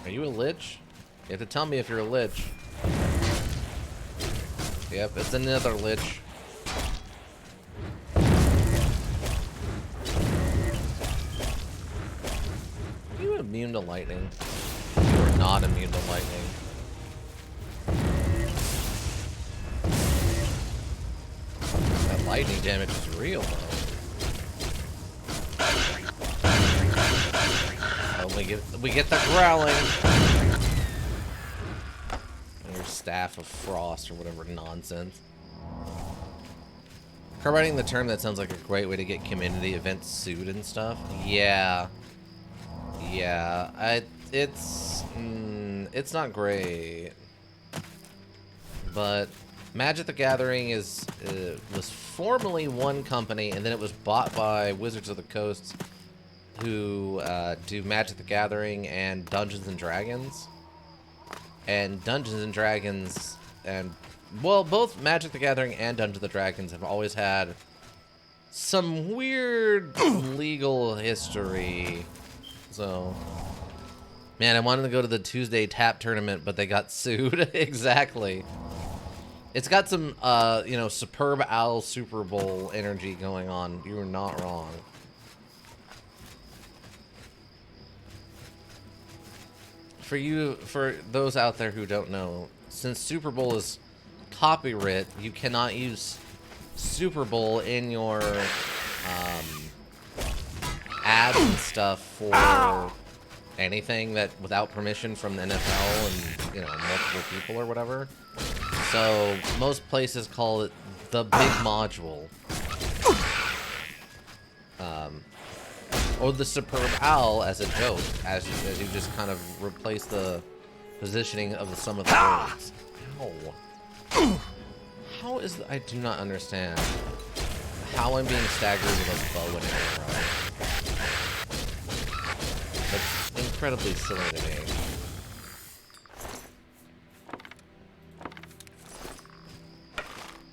Are you a lich? You have to tell me if you're a lich. Yep, it's another lich. Are you immune to lightning? You are not immune to lightning. That lightning damage is real, though. Oh, we get the growling. And your staff of frost or whatever nonsense. Carbiting the term, that sounds like a great way to get community events sued and stuff. Yeah. Yeah, it's not great. But Magic the Gathering was formerly one company, and then it was bought by Wizards of the Coast, who do Magic the Gathering and Dungeons and Dragons. And Dungeons and Dragons and, well, both Magic the Gathering and Dungeons and Dragons have always had some weird legal history. So, man, I wanted to go to the Tuesday Tap tournament, but they got sued. Exactly. It's got some, you know, Superb Owl Super Bowl energy going on. You were not wrong. For those out there who don't know, since Super Bowl is copyright, you cannot use Super Bowl in your ads and stuff for anything that without permission from the NFL and, you know, multiple people or whatever. So most places call it the big module. Or the Superb Owl as a joke, as you just kind of replace the positioning of some of the words. Ow. How is I do not understand how I'm being staggered with a bow and arrow. That's incredibly silly to me.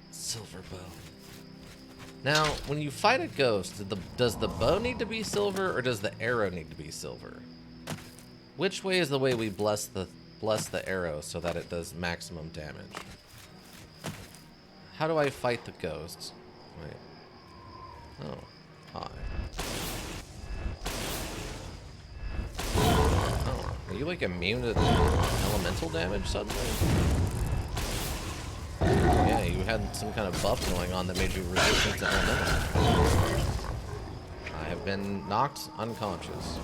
Silver bow. Now, when you fight a ghost, does the bow need to be silver or does the arrow need to be silver? Which way is the way we bless the arrow so that it does maximum damage? How do I fight the ghosts? Wait. Oh, hi. Oh, are you like immune to elemental damage suddenly? Yeah, you had some kind of buff going on that made you resistant to elemental. I have been knocked unconscious.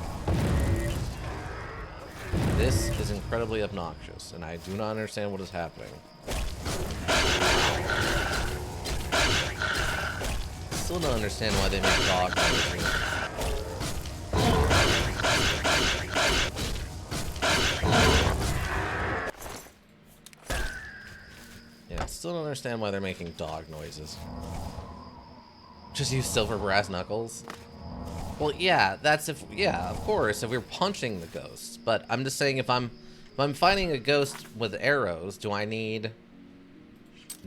This is incredibly obnoxious, and I do not understand what is happening. Still don't understand why they make dog noises. Yeah, still don't understand why they're making dog noises. Just use silver brass knuckles. Well, yeah, that's if, yeah, of course, if we're punching the ghosts. But I'm just saying, if I'm fighting a ghost with arrows, do I need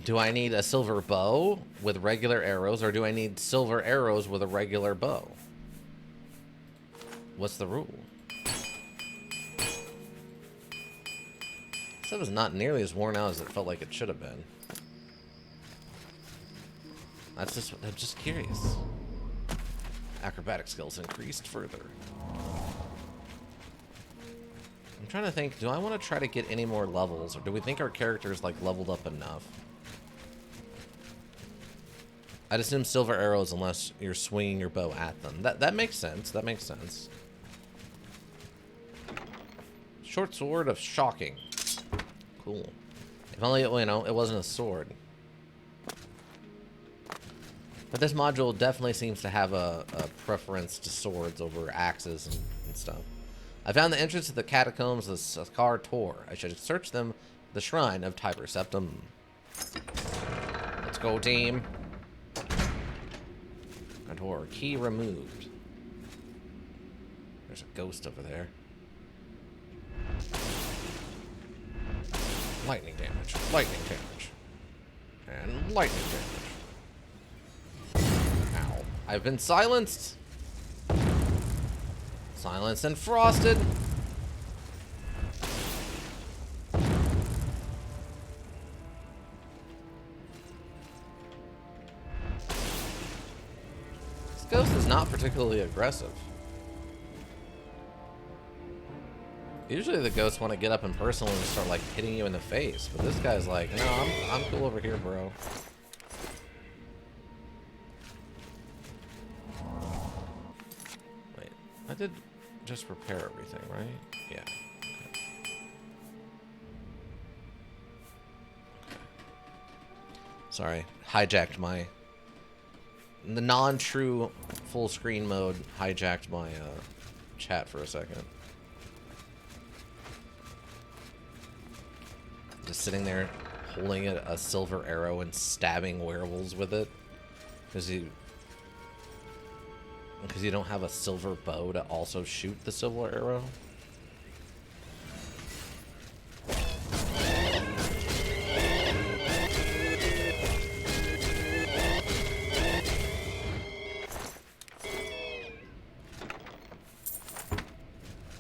a silver bow with regular arrows, or do I need silver arrows with a regular bow? What's the rule? Stuff is not nearly as worn out as it felt like it should have been. I'm just curious. Acrobatic skills increased further. I'm trying to think, do I want to try to get any more levels, or do we think our character's like leveled up enough? I'd assume silver arrows unless you're swinging your bow at them. That makes sense. That makes sense. Short sword of shocking. Cool. If only, you know, it wasn't a sword. But this module definitely seems to have a preference to swords over axes and stuff. I found the entrance to the catacombs of Sakar Tor. I should search them at the shrine of Tiber Septim. Let's go, team. Tor, key removed. There's a ghost over there. Lightning damage, and lightning damage. Ow. I've been silenced. Silenced and frosted. This ghost is not particularly aggressive. Usually the ghosts want to get up and personally start like hitting you in the face, but this guy's like, no, I'm cool over here, bro. Wait, I did just repair everything, right? Yeah. Okay. Sorry, hijacked the non-true full screen mode hijacked my chat for a second. Just sitting there holding a silver arrow and stabbing werewolves with it because you don't have a silver bow to also shoot the silver arrow.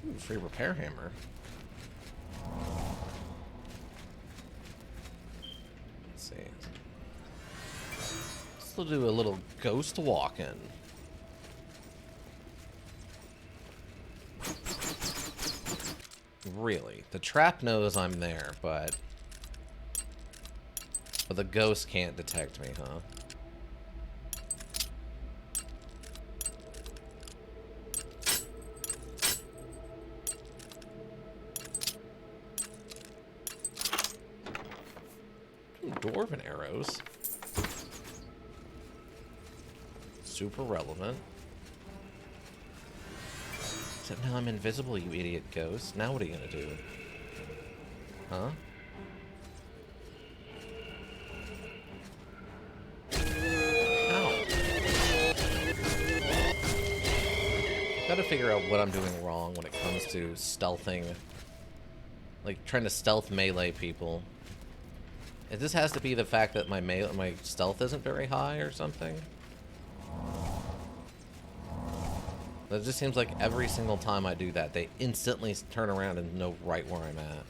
Ooh, free repair hammer. We'll do a little ghost walking. Really, the trap knows I'm there, but the ghost can't detect me, huh? Ooh, dwarven arrows. Super relevant. Except now I'm invisible, you idiot ghost. Now what are you gonna do? Huh? Ow. Gotta figure out what I'm doing wrong when it comes to stealthing. Like, trying to stealth melee people. If this has to be the fact that my stealth isn't very high or something. It just seems like every single time I do that, they instantly turn around and know right where I'm at.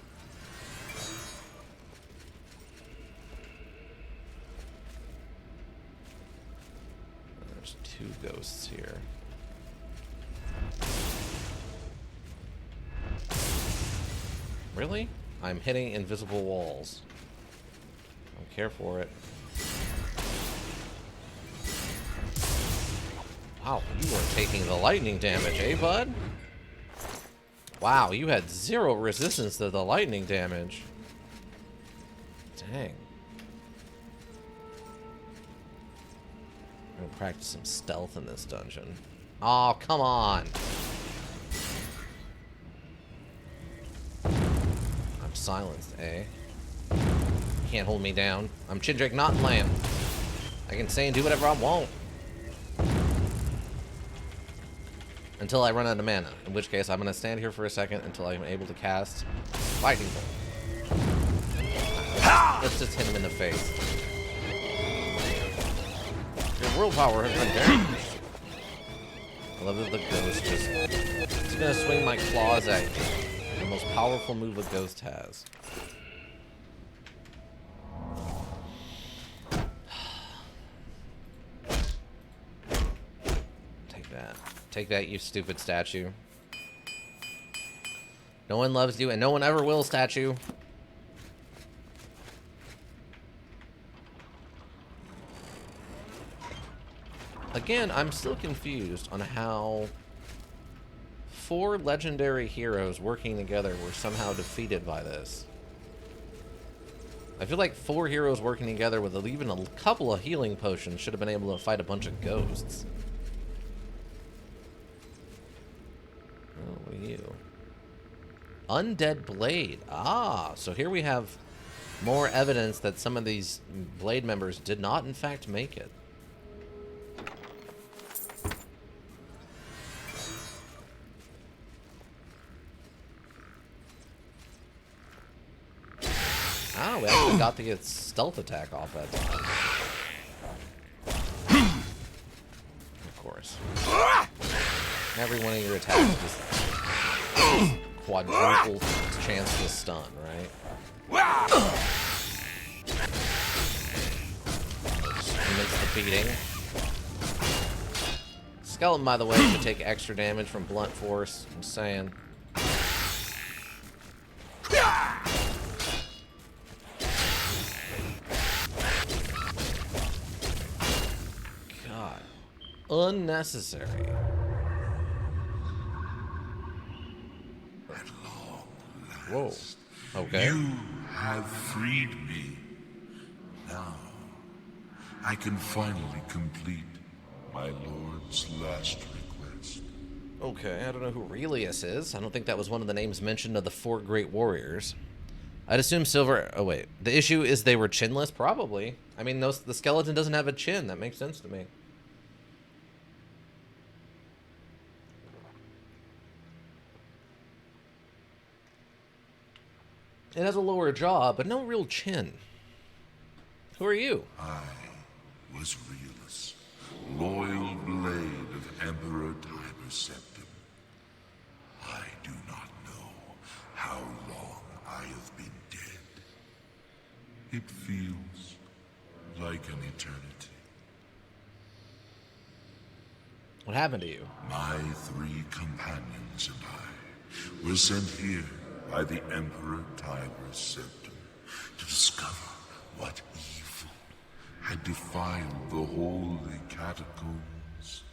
There's two ghosts here. Really? I'm hitting invisible walls. Don't care for it. Wow, you are taking the lightning damage, eh, bud? Wow, you had 0 resistance to the lightning damage. Dang. I'm gonna practice some stealth in this dungeon. Oh, come on. I'm silenced, eh? Can't hold me down. I'm Chindrake, not Lamb. I can say and do whatever I want. Until I run out of mana, in which case I'm going to stand here for a second until I'm able to cast Lightning Bolt. Let's just hit him in the face. Your willpower has been damaged. I love that the ghost just... It's going to swing my claws at you. The most powerful move a ghost has. Take that, you stupid statue. No one loves you, and no one ever will, statue. Again, I'm still confused on how 4 legendary heroes working together were somehow defeated by this. I feel like 4 heroes working together with even a couple of healing potions should have been able to fight a bunch of ghosts. Oh, you. Undead Blade. Ah, so here we have more evidence that some of these Blade members did not, in fact, make it. Ah, we actually got to get stealth attack off that time. Of course. Every one of your attacks just quadruple chance to stun, right? Just makes the beating. Skeleton, by the way, should take extra damage from blunt force. I'm saying. God. Unnecessary. Whoa. Okay. You have freed me. Now, I can finally complete my lord's last request. Okay, I don't know who Relius is. I don't think that was one of the names mentioned of the 4 great warriors. I'd assume Silver... Oh, wait. The issue is they were chinless? Probably. I mean, the skeleton doesn't have a chin. That makes sense to me. It has a lower jaw, but no real chin. Who are you? I was Relius, loyal blade of Emperor Tiber Septim. I do not know how long I have been dead. It feels like an eternity. What happened to you? My 3 companions and I were sent here by the Emperor Tiber Septim to discover what evil had defiled the holy catacombs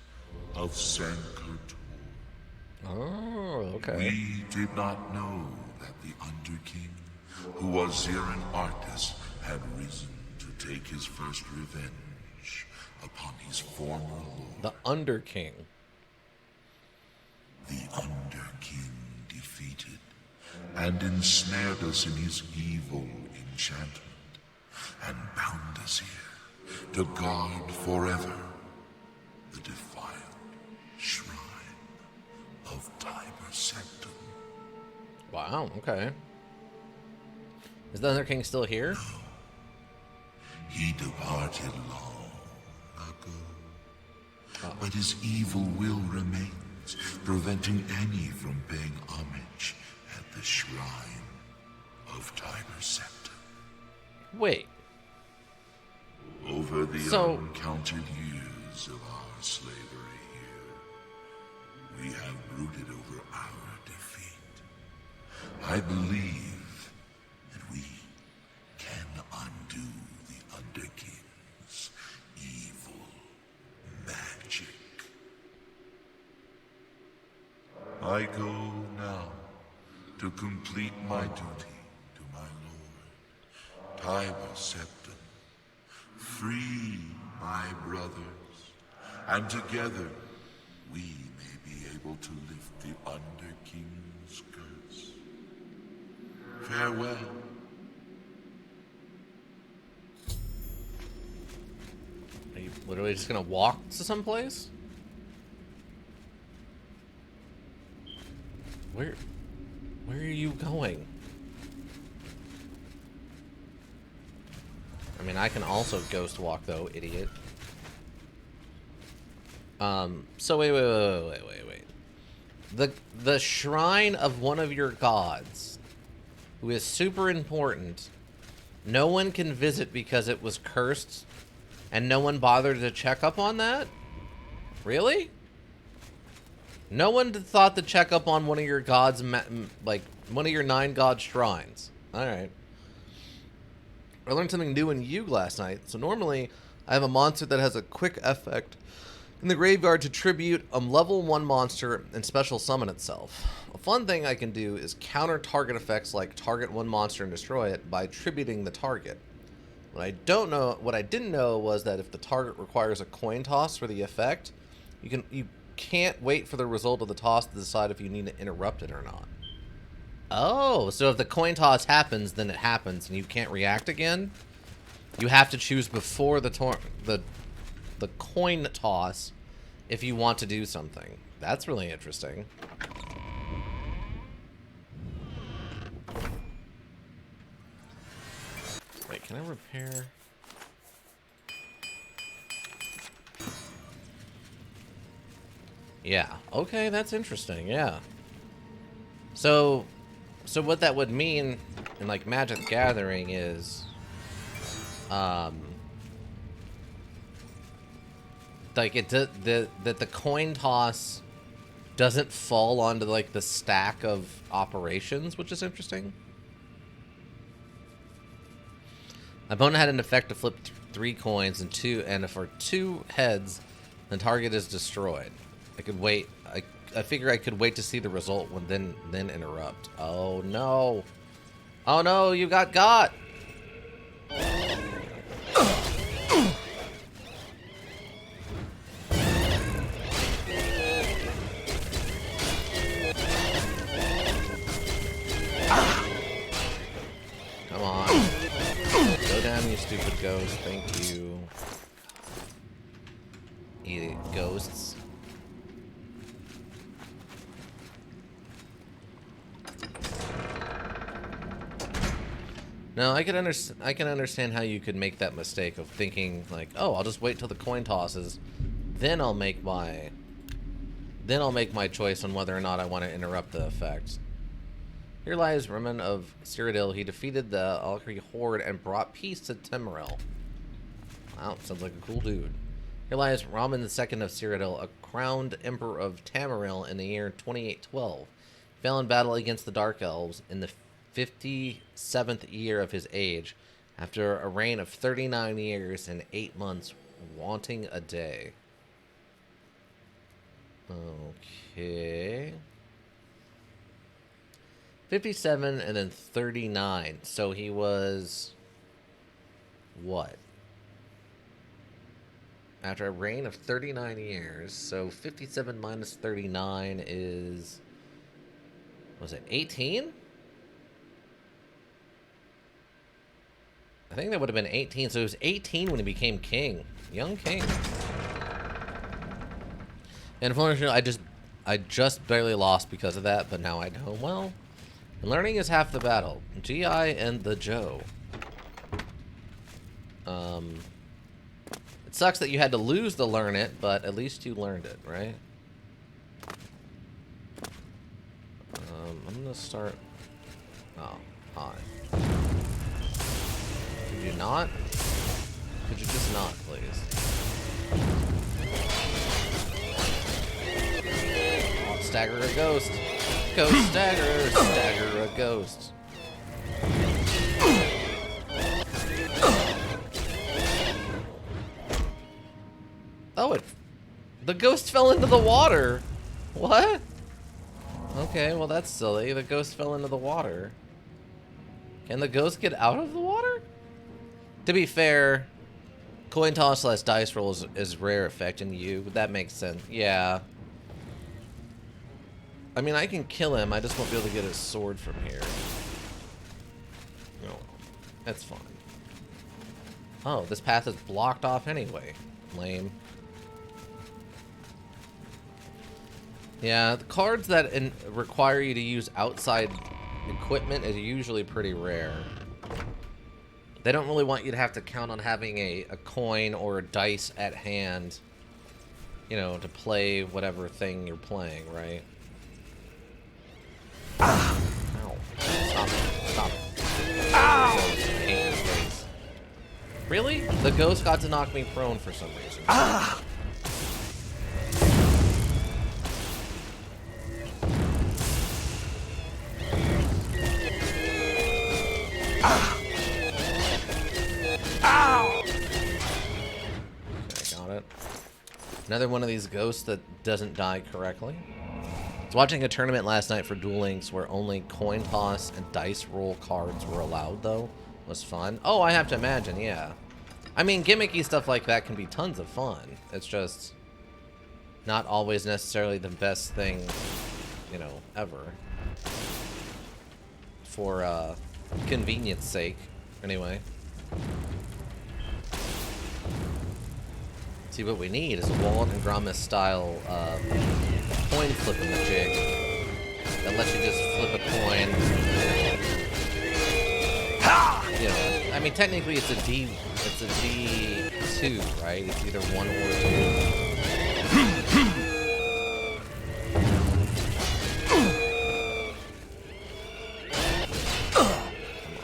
of Sankotor. Oh, okay. We did not know that the Underking, who was here an artist, had risen to take his first revenge upon his former lord. The Underking. The Underking defeated and ensnared us in his evil enchantment, and bound us here to guard forever the defiled shrine of Tiber Septim. Wow, okay. Is the Underking still here? He departed long ago, but his evil will remains, preventing any from paying homage at the shrine of Tiber Septim. Wait. Over the So- uncounted years of our slavery here, we have brooded over our defeat. I believe that we can undo the Underking's evil magic. I go now to complete my duty to my lord, Tiber Septim. Free my brothers, and together we may be able to lift the Underking's curse. Farewell. Are you literally just gonna walk to someplace? Where are you going? I mean, I can also ghost walk though, idiot. So wait. The shrine of one of your gods, who is super important, no one can visit because it was cursed, and no one bothered to check up on that? Really? No one thought to check up on one of your gods, like one of your 9 god shrines. Alright. I learned something new in Yuge last night. So normally, I have a monster that has a quick effect in the graveyard to tribute a level 1 monster and special summon itself. A fun thing I can do is counter target effects like target one monster and destroy it by tributing the target. What I didn't know was that if the target requires a coin toss for the effect, you can't wait for the result of the toss to decide if you need to interrupt it or not. Oh, so if the coin toss happens, then it happens, and you can't react again? You have to choose before the coin toss if you want to do something. That's really interesting. Wait, can I repair? Yeah. Okay, that's interesting. Yeah. So what that would mean in like Magic the Gathering is, like that the coin toss doesn't fall onto like the stack of operations, which is interesting. My opponent had an effect to flip 3 coins and for 2 heads, the target is destroyed. I could wait. I figure I could wait to see the result then interrupt. Oh no! Oh no! You got. Come on. Go down, you stupid ghost. Thank you. Eat ghosts. No, I can understand how you could make that mistake of thinking like, oh, I'll just wait till the coin tosses, then I'll make my choice on whether or not I want to interrupt the effect. Here lies Raman of Cyrodiil. He defeated the Alkri horde and brought peace to Temeril. Wow, sounds like a cool dude. Here lies Raman II of Cyrodiil, a crowned emperor of Tamaril in the year 2812. Fell in battle against the Dark Elves in the 57th year of his age, after a reign of 39 years and 8 months, wanting a day. Okay. 57 and then 39. So he was... what? After a reign of 39 years. So 57 minus 39 is... was it 18? I think that would have been 18. So he was 18 when he became king. Young king. And unfortunately, I just barely lost because of that, but now I know, well, learning is half the battle. GI and the Joe. It sucks that you had to lose to learn it, but at least you learned it, right? I'm gonna start... oh, hi. Could you not? Could you just not, please? Stagger a ghost. Ghost stagger. Stagger a ghost. Oh, the ghost fell into the water. What? Okay, well that's silly. The ghost fell into the water. Can the ghost get out of the water? To be fair, coin toss less dice roll is rare effect in you. That makes sense. Yeah. I mean, I can kill him. I just won't be able to get his sword from here. No, that's fine. Oh, this path is blocked off anyway. Lame. Yeah, the cards that require you to use outside equipment is usually pretty rare. They don't really want you to have to count on having a coin or a dice at hand, you know, to play whatever thing you're playing, right? Ow. Stop it. Stop it. Ow! I hate this face. Really? The ghost got to knock me prone for some reason. Ah! Ow! Okay, got it. Another one of these ghosts that doesn't die correctly. I was watching a tournament last night for Duel Links where only coin toss and dice roll cards were allowed, though. It was fun. Oh, I have to imagine, yeah. I mean, gimmicky stuff like that can be tons of fun. It's just not always necessarily the best thing, you know, ever. For convenience sake, anyway. See, what we need is a Wallet and Gromit style coin flipping jig that lets you just flip a coin. You know, I mean, technically it's a D2, right? It's either 1 or 2. Come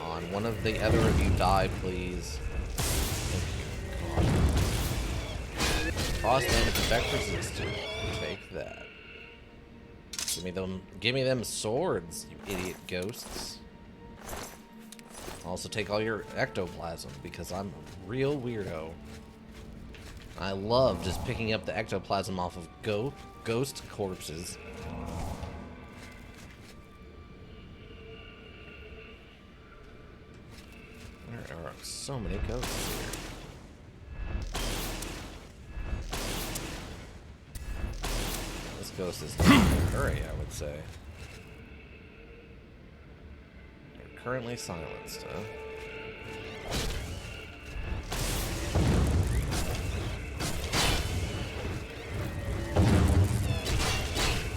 on, one of the other of you die, please. Thank you. God. Cross damage effect resistant. Take that. Give me them swords, you idiot ghosts. Also take all your ectoplasm, because I'm a real weirdo. I love just picking up the ectoplasm off of ghost corpses. There are so many ghosts here. This ghost is in a hurry, I would say. They're currently silenced, huh?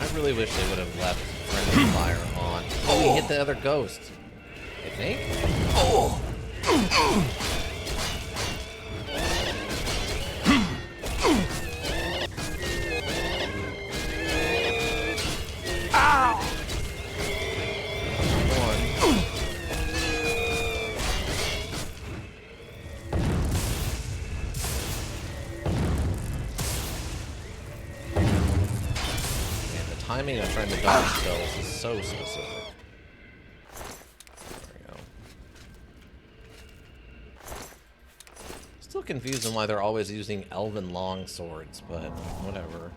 I really wish they would have left friendly fire on. Oh, he hit the other ghost. I think? Oh! Timing of trying to dodge spells is so specific. There we go. Still confused on why they're always using elven long swords, but whatever.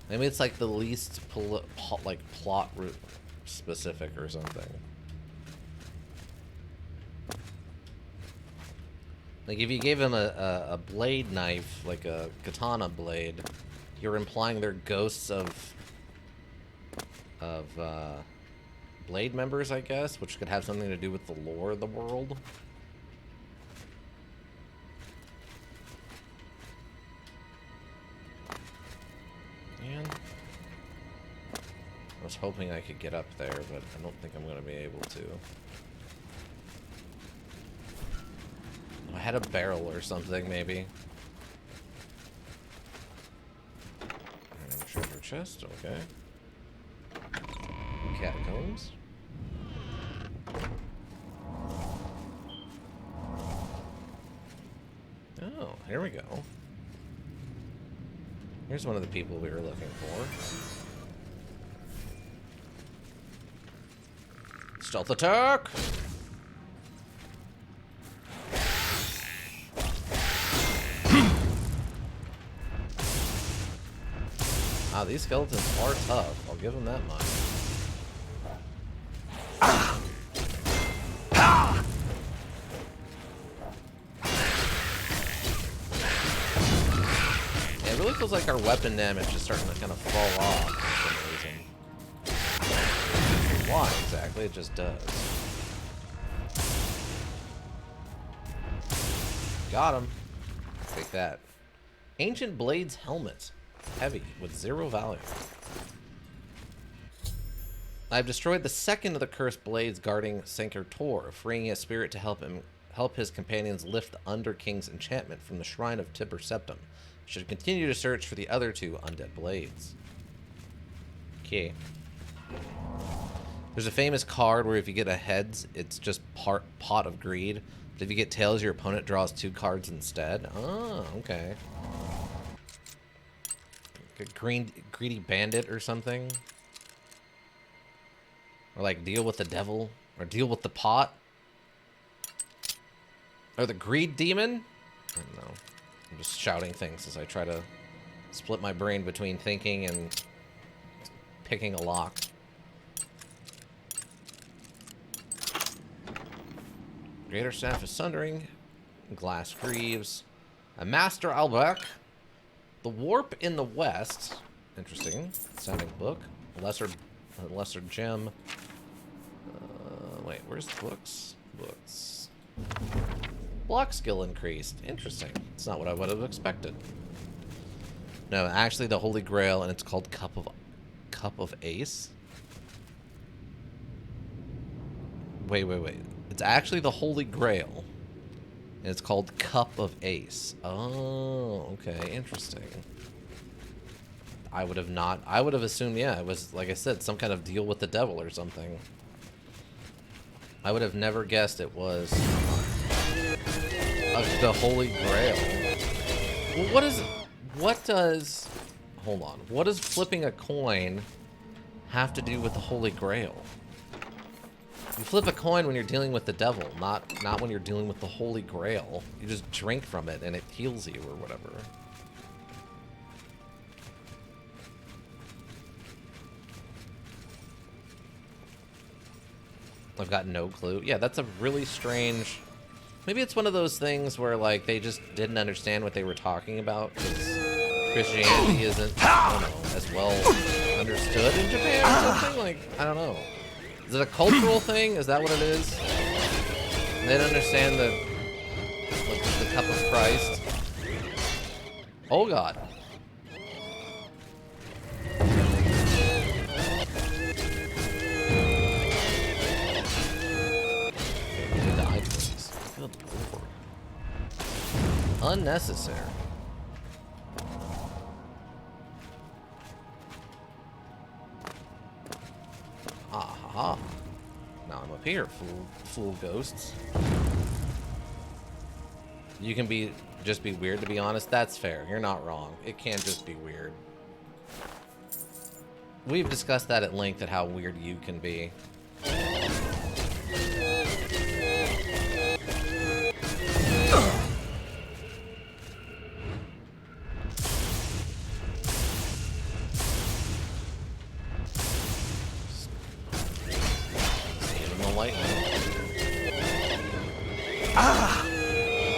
Maybe it's like the least plot route specific or something. Like, if you gave them a blade knife, like a katana blade, you're implying they're ghosts of blade members, I guess, which could have something to do with the lore of the world. And I was hoping I could get up there, but I don't think I'm going to be able to. I had a barrel or something, maybe. And treasure chest, okay. Catacombs. Oh, here we go. Here's one of the people we were looking for. Stealth attack! Ah, these skeletons are tough. I'll give them that much. Yeah, it really feels like our weapon damage is starting to kind of fall off for some reason. Why exactly? It just does. Got him. Take that. Ancient Blades helmet. Heavy, with 0 value. I've destroyed the second of the cursed blades guarding Sanker Tor, freeing a spirit to help his companions lift the Under King's enchantment from the shrine of Tiber Septim. Should continue to search for the other 2 undead blades. Okay. There's a famous card where if you get a heads, it's just pot of greed. But if you get tails, your opponent draws 2 cards instead. Oh, okay. Greedy bandit or something. Or like deal with the devil. Or deal with the pot. Or the greed demon. I don't know. I'm just shouting things as I try to split my brain between thinking and picking a lock. Greater Staff of Sundering. Glass Greaves. A Master Albec. The Warp in the West. Interesting sounding book. A lesser gem. Wait, where's the books? Books. Block skill increased. Interesting. It's not what I would have expected. No, actually the Holy Grail, and it's called Cup of Ace. Wait. It's actually the Holy Grail. And it's called Cup of Ace. Oh, okay, interesting. I would have assumed, yeah, it was, like I said, some kind of deal with the devil or something. I would have never guessed it was the Holy Grail. Well, what does flipping a coin have to do with the Holy Grail? You flip a coin when you're dealing with the devil, not when you're dealing with the Holy Grail. You just drink from it and it heals you or whatever. I've got no clue. Yeah, that's a really strange... Maybe it's one of those things where, like, they just didn't understand what they were talking about, because Christianity isn't, I don't know, as well understood in Japan or something? Like, I don't know. Is it a cultural thing? Is that what it is? They don't understand the cup of Christ. Oh God. Okay, die, please. Good lord. Unnecessary. Aha. Now I'm up here, fool ghosts. You can just be weird, to be honest. That's fair. You're not wrong. It can't just be weird. We've discussed that at length, at how weird you can be.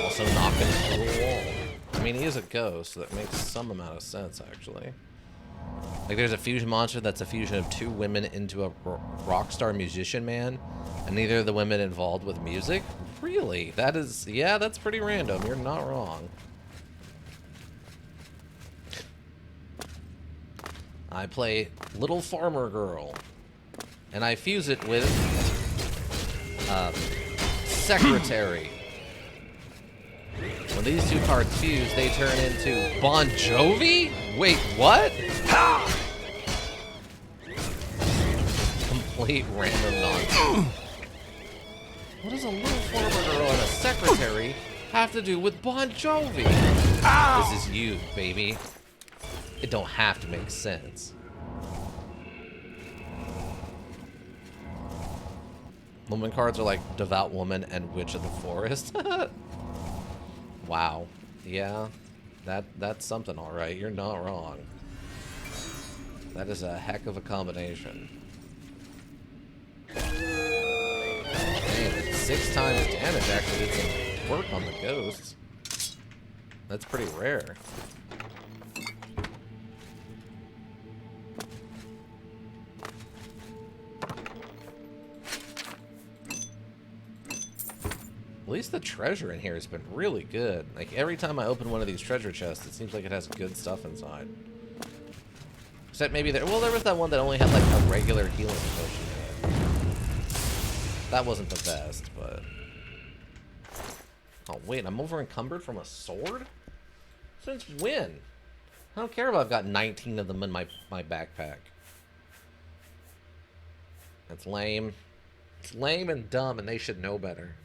Also knocking through a wall. I mean, he is a ghost, so that makes some amount of sense, actually. Like, there's a fusion monster that's a fusion of 2 women into a rock star musician man, and neither of the women involved with music? Really? That is... Yeah, that's pretty random. You're not wrong. I play Little Farmer Girl, and I fuse it with... Secretary. When these 2 cards fuse, they turn into Bon Jovi? Wait, what? Complete random nonsense. What does a Little Farmer Girl and a Secretary have to do with Bon Jovi? This is you, baby. It don't have to make sense. Woman cards are like Devout Woman and Witch of the Forest. Wow. Yeah. That's something, alright. You're not wrong. That is a heck of a combination. Dang, 6 times damage actually did some work on the ghosts. That's pretty rare. At least the treasure in here has been really good. Like, every time I open one of these treasure chests, it seems like it has good stuff inside. Except maybe there... Well, there was that one that only had, like, a regular healing potion in it. That wasn't the best, but... Oh, wait, I'm over encumbered from a sword? Since when? I don't care if I've got 19 of them in my backpack. That's lame. It's lame and dumb, and they should know better.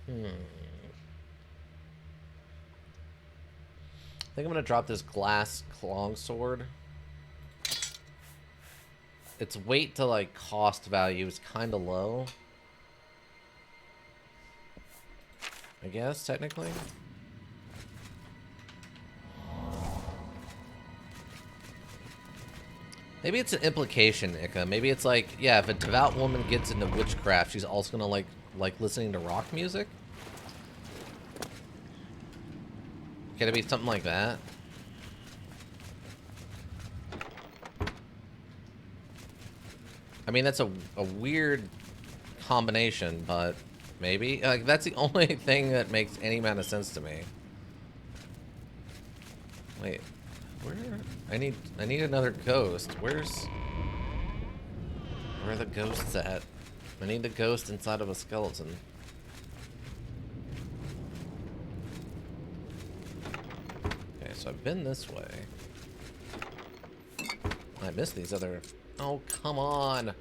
I think I'm gonna drop this glass longsword. Its weight to like cost value is kind of low, I guess technically. Maybe it's an implication, Ika. Maybe it's like, yeah, if a devout woman gets into witchcraft, she's also gonna like listening to rock music. Could it be something like that? I mean, that's a weird combination, but maybe. Like, that's the only thing that makes any amount of sense to me. Wait, where? I need another ghost. Where are the ghosts at? I need the ghost inside of a skeleton. Okay, so I've been this way. I missed these other... Oh, come on.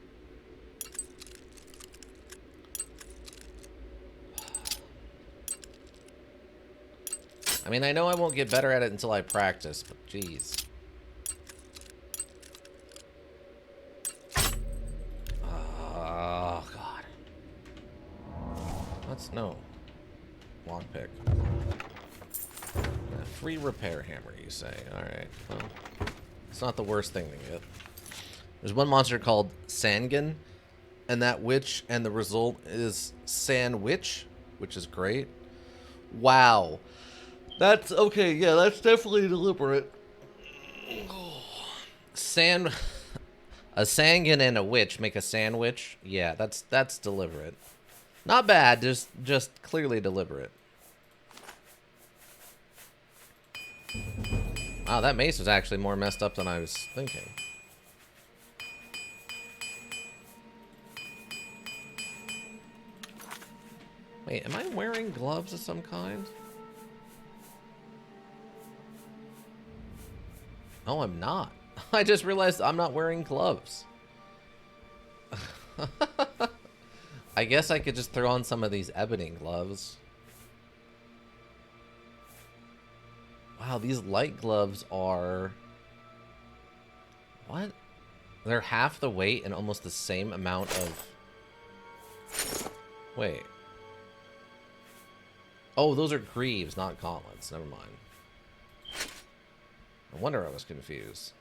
I mean, I know I won't get better at it until I practice, but jeez. Oh, God. That's no. Lockpick. A free repair hammer, you say. Alright, well, it's not the worst thing to get. There's one monster called Sangan, and that witch, and the result is Sandwich, which is great. Wow. That's, okay, yeah, that's definitely deliberate. A Sangan and a witch make a sandwich? Yeah, that's deliberate. Not bad, just clearly deliberate. Wow, that mace was actually more messed up than I was thinking. Wait, am I wearing gloves of some kind? No, I'm not. I just realized I'm not wearing gloves. I guess I could just throw on some of these ebony gloves. Wow, these light gloves are... What? They're half the weight and almost the same amount of... Wait. Oh, those are greaves, not gauntlets. Never mind. No wonder I was confused.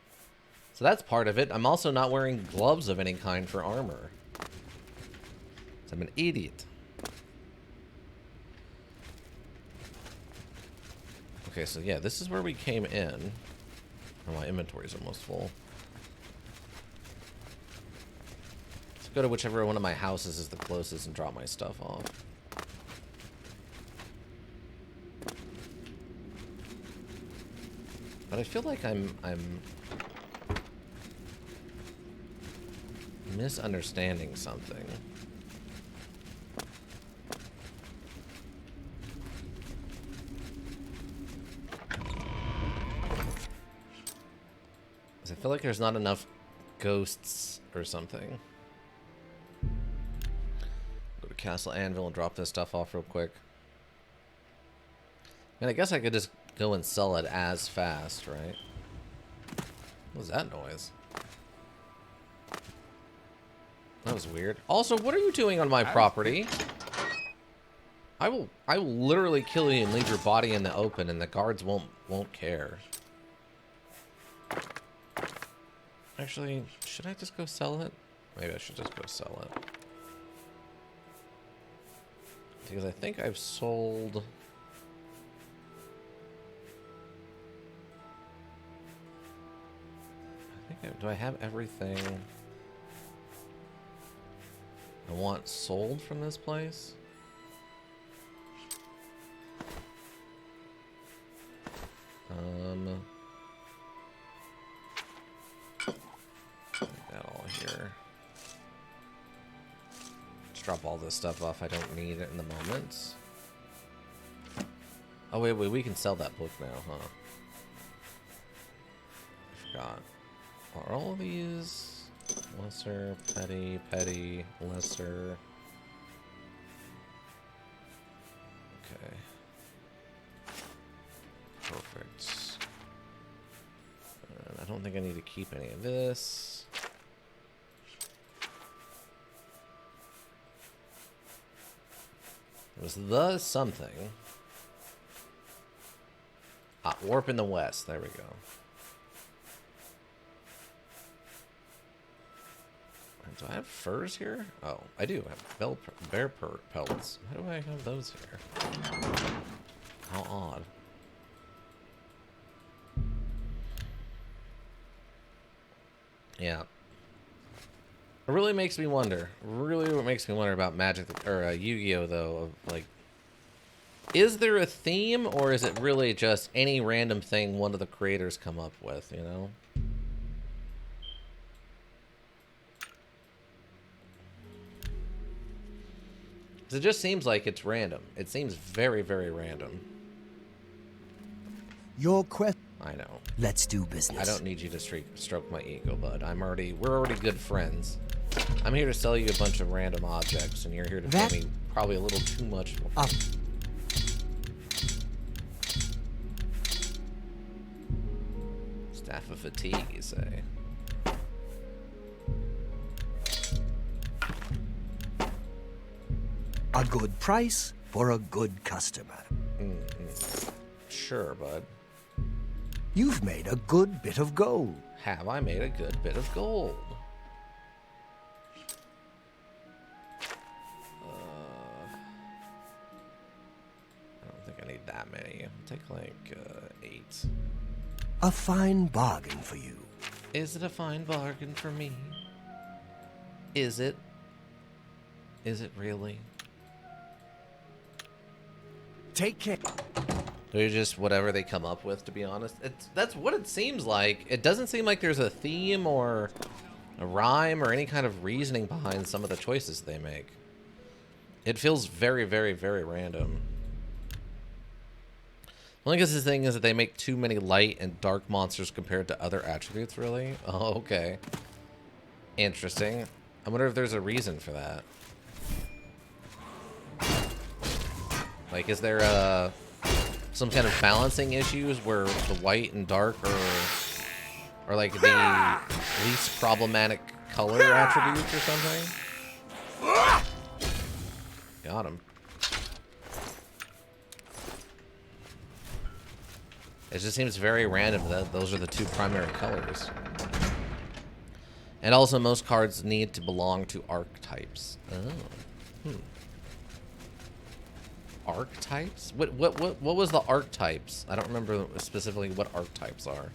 So that's part of it. I'm also not wearing gloves of any kind for armor. So I'm an idiot. Okay, so yeah, this is where we came in. Oh, my inventory's almost full. Let's go to whichever one of my houses is the closest and drop my stuff off. But I feel like I'm misunderstanding something. I feel like there's not enough ghosts or something. Go to Castle Anvil and drop this stuff off real quick. And I guess I could just go and sell it as fast, right? What was that noise? That was weird. Also, what are you doing on my property? I will literally kill you and leave your body in the open, and the guards won't care. Actually, should I just go sell it? Maybe I should just go sell it. Because I think I've sold... do I have everything I want sold from this place? Put that all here. Just drop all this stuff off. I don't need it in the moment. Oh, wait, we can sell that book now, huh? I forgot. Are all these lesser, petty, petty, lesser? Okay. Perfect. And I don't think I need to keep any of this. It was the something. Ah, warp in the west. There we go. Do I have furs here? Oh, I do have bear pelts. How do I have those here? How odd. Yeah. It really makes me wonder. Really what makes me wonder about Magic, or Yu-Gi-Oh! Though, of like, is there a theme, or is it really just any random thing one of the creators come up with, you know? 'Cause it just seems like it's random. It seems very, very random. Your quest. I know. Let's do business. I don't need you to stroke my ego, bud. We're already good friends. I'm here to sell you a bunch of random objects, and you're here to tell me probably a little too much. Staff of fatigue, you say? A good price for a good customer. Sure, bud. You've made a good bit of gold. Have I made a good bit of gold? I don't think I need that many. I'll take like 8. A fine bargain for you. Is it a fine bargain for me? Is it? Is it really? Take care. They're just whatever they come up with, to be honest. That's what it seems like. It doesn't seem like there's a theme or a rhyme or any kind of reasoning behind some of the choices they make. It feels very, very, very random. Well, I guess the thing is that they make too many light and dark monsters compared to other attributes, really? Oh, okay. Interesting. I wonder if there's a reason for that. Like, is there some kind of balancing issues where the white and dark are like the least problematic color attributes or something? Got him. It just seems very random that those are the two primary colors. And also, most cards need to belong to archetypes. Oh. Archetypes? What was the archetypes? I don't remember specifically what archetypes are.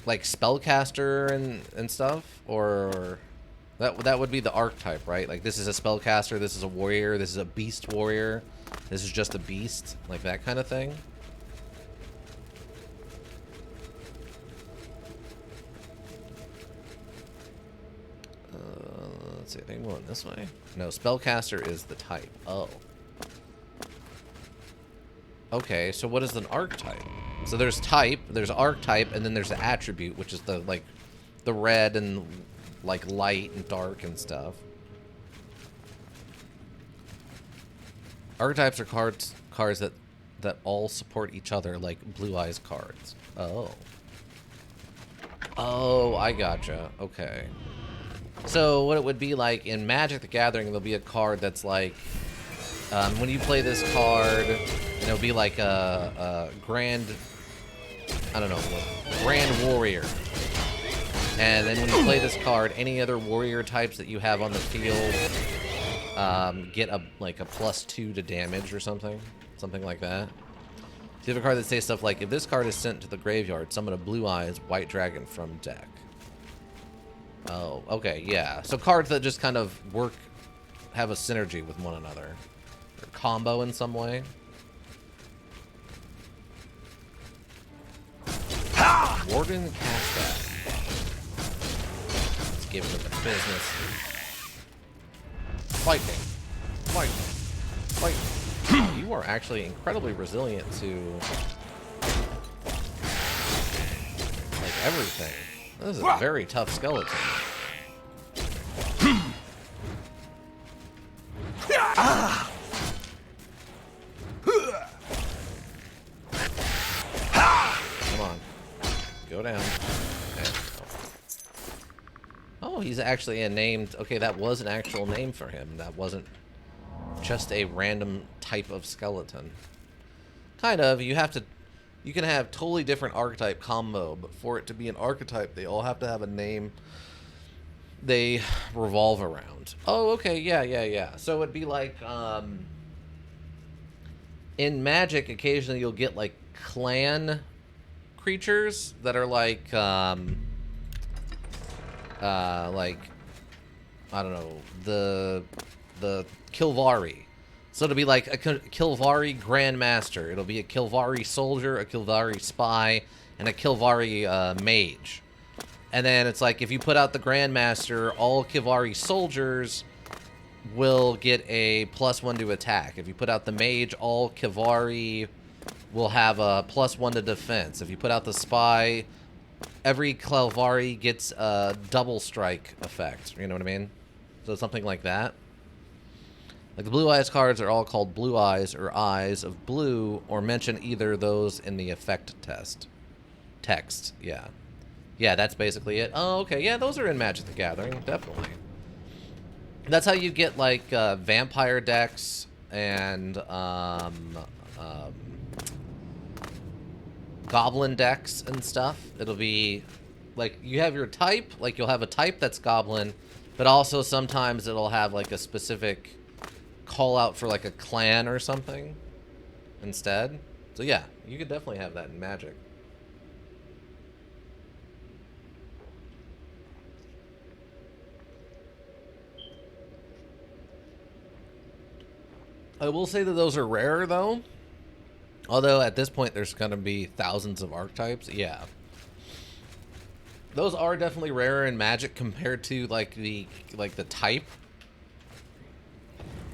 Like spellcaster and stuff? Or that would be the archetype, right? Like, this is a spellcaster, this is a warrior, this is a beast warrior, this is just a beast, like that kind of thing. Let's see, I think I'm going this way. No, spellcaster is the type. Oh. Okay, so what is an archetype? So there's type, there's archetype, and then there's the attribute, which is the, like, the red and, like, light and dark and stuff. Archetypes are cards that all support each other, like Blue Eyes cards. Oh. Oh, I gotcha. Okay. So what it would be like in Magic the Gathering, there'll be a card that's like, when you play this card, and it'll be like a grand, I don't know, grand warrior. And then when you play this card, any other warrior types that you have on the field get a +2 to damage or something like that. So you have a card that says stuff like, if this card is sent to the graveyard, summon a Blue Eyes White Dragon from deck. Oh, okay, yeah. So cards that just kind of have a synergy with one another. Or combo in some way. Warden Cashback. Let's give them the business. Lightning. Lightning. Lightning. You are actually incredibly resilient to like everything. This is a very tough skeleton. Come on. Go down. Okay. Oh, he's actually a named... Okay, that was an actual name for him. That wasn't just a random type of skeleton. Kind of. You have to... You can have totally different archetype combo, but for it to be an archetype, they all have to have a name they revolve around. Oh, okay, yeah. So it'd be like, in Magic, occasionally you'll get, like, clan creatures that are like, I don't know, the Kilvari. So it'll be like a Kilvari Grandmaster. It'll be a Kilvari Soldier, a Kilvari Spy, and a Kilvari Mage. And then it's like, if you put out the Grandmaster, all Kilvari Soldiers will get a +1 to attack. If you put out the Mage, all Kilvari will have a +1 to defense. If you put out the Spy, every Kilvari gets a double strike effect. You know what I mean? So something like that. Like the Blue Eyes cards are all called Blue Eyes or Eyes of Blue, or mention either of those in the effect text. Yeah. Yeah, that's basically it. Oh, okay. Yeah, those are in Magic the Gathering, definitely. That's how you get, like, vampire decks and goblin decks and stuff. It'll be, like, you have your type. Like, you'll have a type that's goblin, but also sometimes it'll have, like, a specific call out for like a clan or something instead. So yeah, you could definitely have that in Magic. I will say that those are rare though. Although at this point there's gonna be thousands of archetypes. Yeah. Those are definitely rarer in Magic compared to like the type.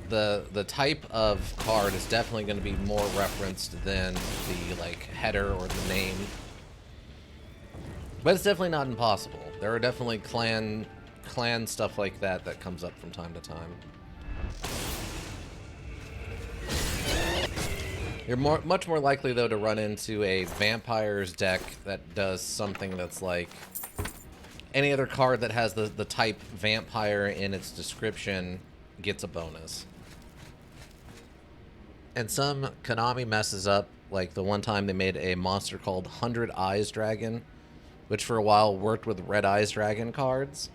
The type of card is definitely going to be more referenced than the like header or the name, but it's definitely not impossible. There are definitely clan stuff like that that comes up from time to time. You're much more likely though to run into a vampires deck that does something that's like any other card that has the type vampire in its description gets a bonus. And some Konami messes up, like the one time they made a monster called 100 Eyes Dragon, which for a while worked with Red Eyes Dragon cards.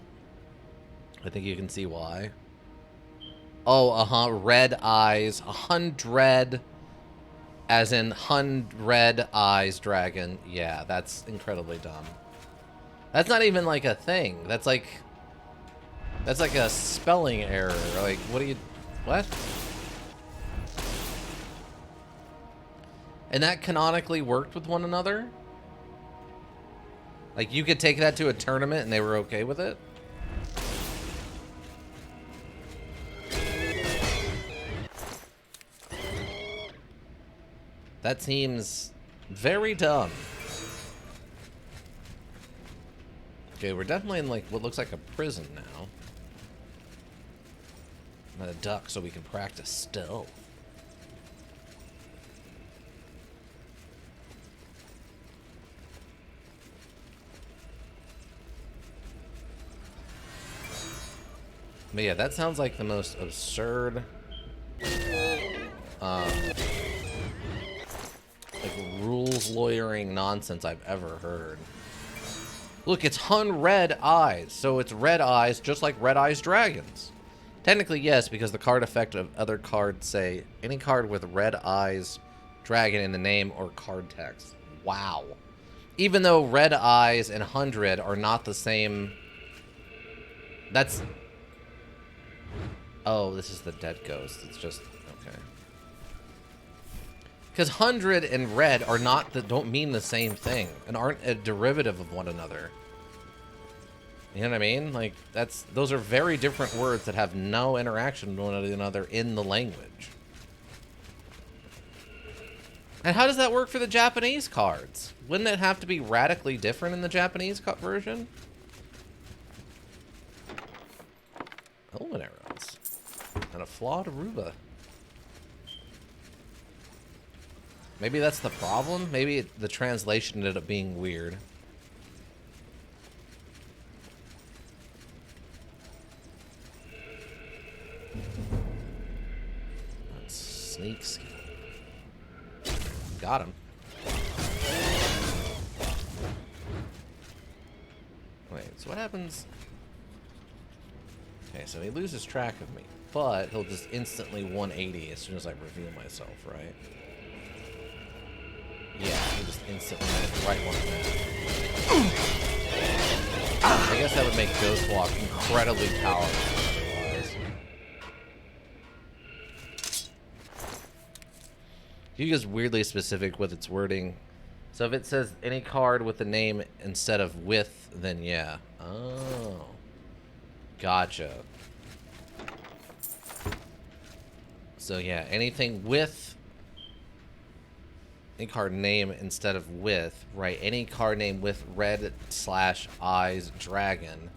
I think you can see why. Oh, Red Eyes, 100, as in 100 Eyes Dragon. Yeah, that's incredibly dumb. That's not even like a thing. That's like a spelling error. Like, what? And that canonically worked with one another? Like, you could take that to a tournament and they were okay with it? That seems very dumb. Okay, we're definitely in, like, what looks like a prison now. I'm gonna duck so we can practice stealth. But yeah, that sounds like the most absurd, like rules lawyering nonsense I've ever heard. Look, it's Hun Red Eyes, so it's red eyes, just like Red Eyes Dragons. Technically, yes, because the card effect of other cards say any card with Red Eyes Dragon in the name or card text. Wow. Even though Red Eyes and 100 are not the same. That's. Oh, this is the dead ghost. It's just. Okay. Because 100 and red are not don't mean the same thing and aren't a derivative of one another. You know what I mean? Like, those are very different words that have no interaction with one another in the language. And how does that work for the Japanese cards? Wouldn't it have to be radically different in the Japanese version? Element arrows. And a flawed Aruba. Maybe that's the problem? Maybe the translation ended up being weird. Let's sneak skill. Got him. Wait, so what happens? Okay, so he loses track of me, but he'll just instantly 180 as soon as I reveal myself, right? Yeah, he just instantly right one that. I guess that would make Ghost Walk incredibly powerful otherwise. You is weirdly specific with its wording. So if it says any card with the name instead of with, then yeah. Oh. Gotcha. So yeah, anything with any card name instead of with, right? Any card name with red/eyes dragon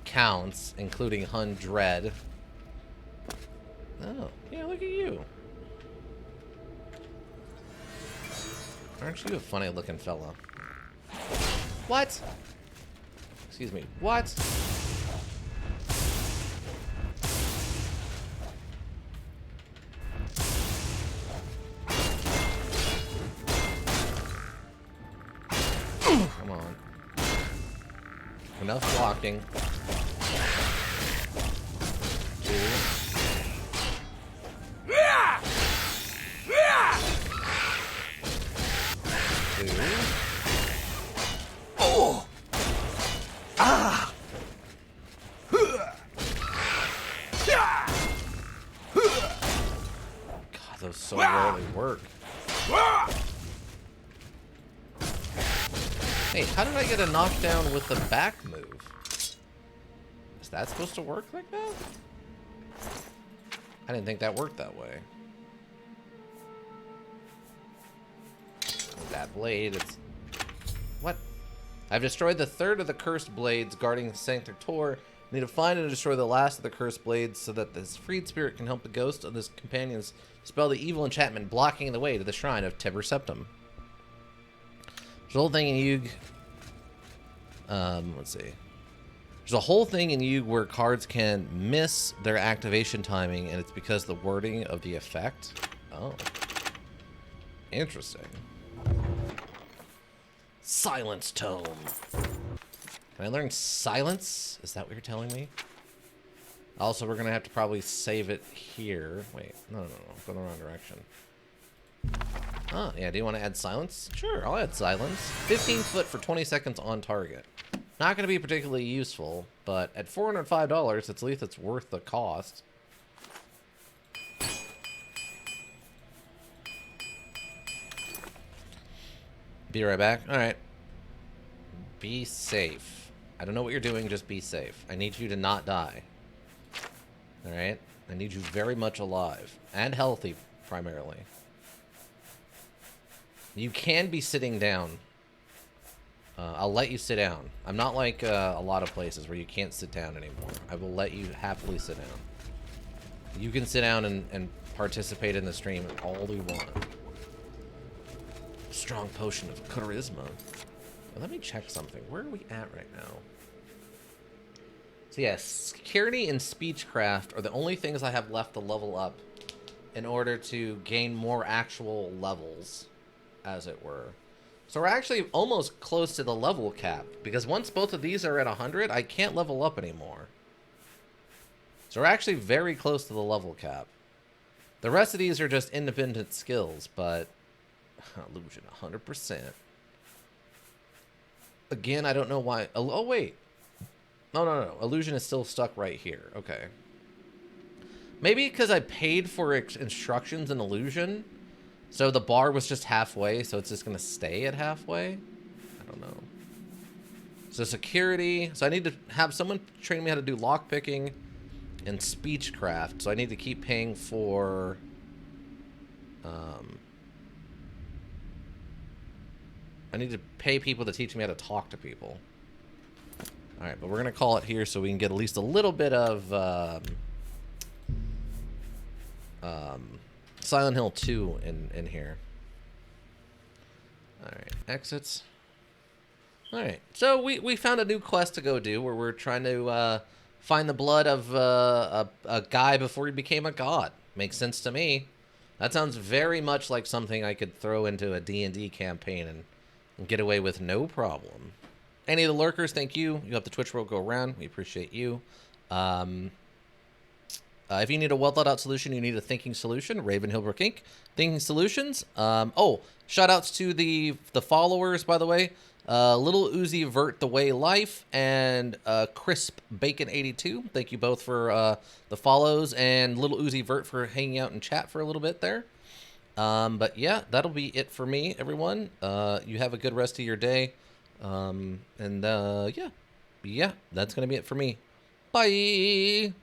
counts, including Hun Dread. Oh, yeah, look at you. Aren't you a funny looking fella? What? Excuse me, what? Come on. Enough blocking. 2. 2. Oh! Ah! God, those so rarely work. Hey, how did I get a knockdown with the back move? Is that supposed to work like that? I didn't think that worked that way. That blade, it's... What? I've destroyed the third of the cursed blades guarding the Sanctor Tor. I need to find and destroy the last of the cursed blades so that this freed spirit can help the ghost of his companions dispel the evil enchantment blocking the way to the shrine of Tiber Septim. There's a whole thing in Yug. Let's see. There's a whole thing in Yug where cards can miss their activation timing, and it's because the wording of the effect. Oh. Interesting. Silence Tome. Can I learn silence? Is that what you're telling me? Also, we're going to have to probably save it here. Wait, no. Go in the wrong direction. Oh, yeah, do you want to add silence? Sure, I'll add silence. 15 foot for 20 seconds on target. Not going to be particularly useful, but at $405, at least it's worth the cost. Be right back. All right. Be safe. I don't know what you're doing, just be safe. I need you to not die. All right? I need you very much alive and healthy, primarily. You can be sitting down. I'll let you sit down. I'm not like a lot of places where you can't sit down anymore. I will let you happily sit down. You can sit down and participate in the stream all you want. Strong potion of charisma. Well, let me check something. Where are we at right now? So yeah, security and speechcraft are the only things I have left to level up in order to gain more actual levels, as it were. So we're actually almost close to the level cap, because once both of these are at 100, I can't level up anymore. So we're actually very close to the level cap. The rest of these are just independent skills, but illusion 100%. Again, I don't know why. Oh, wait. No. Illusion is still stuck right here. Okay. Maybe because I paid for instructions in illusion, so the bar was just halfway, so it's just going to stay at halfway? I don't know. So security. So I need to have someone train me how to do lockpicking and speechcraft. So I need to keep paying for... I need to pay people to teach me how to talk to people. Alright, but we're going to call it here so we can get at least a little bit of... Silent Hill 2 in here. Alright, exits. Alright, so we found a new quest to go do where we're trying to find the blood of a guy before he became a god. Makes sense to me. That sounds very much like something I could throw into a D&D campaign and get away with no problem. Any of the lurkers, thank you. You have the Twitch world go around. We appreciate you. If you need a well-thought-out solution, you need a thinking solution. Raven Hillbrook Inc. Thinking Solutions. Oh, shout-outs to the followers, by the way. Little Uzi Vert The Way Life and Crisp Bacon 82. Thank you both for the follows, and Little Uzi Vert for hanging out in chat for a little bit there. But yeah, that'll be it for me, everyone. You have a good rest of your day. Yeah, that's gonna be it for me. Bye.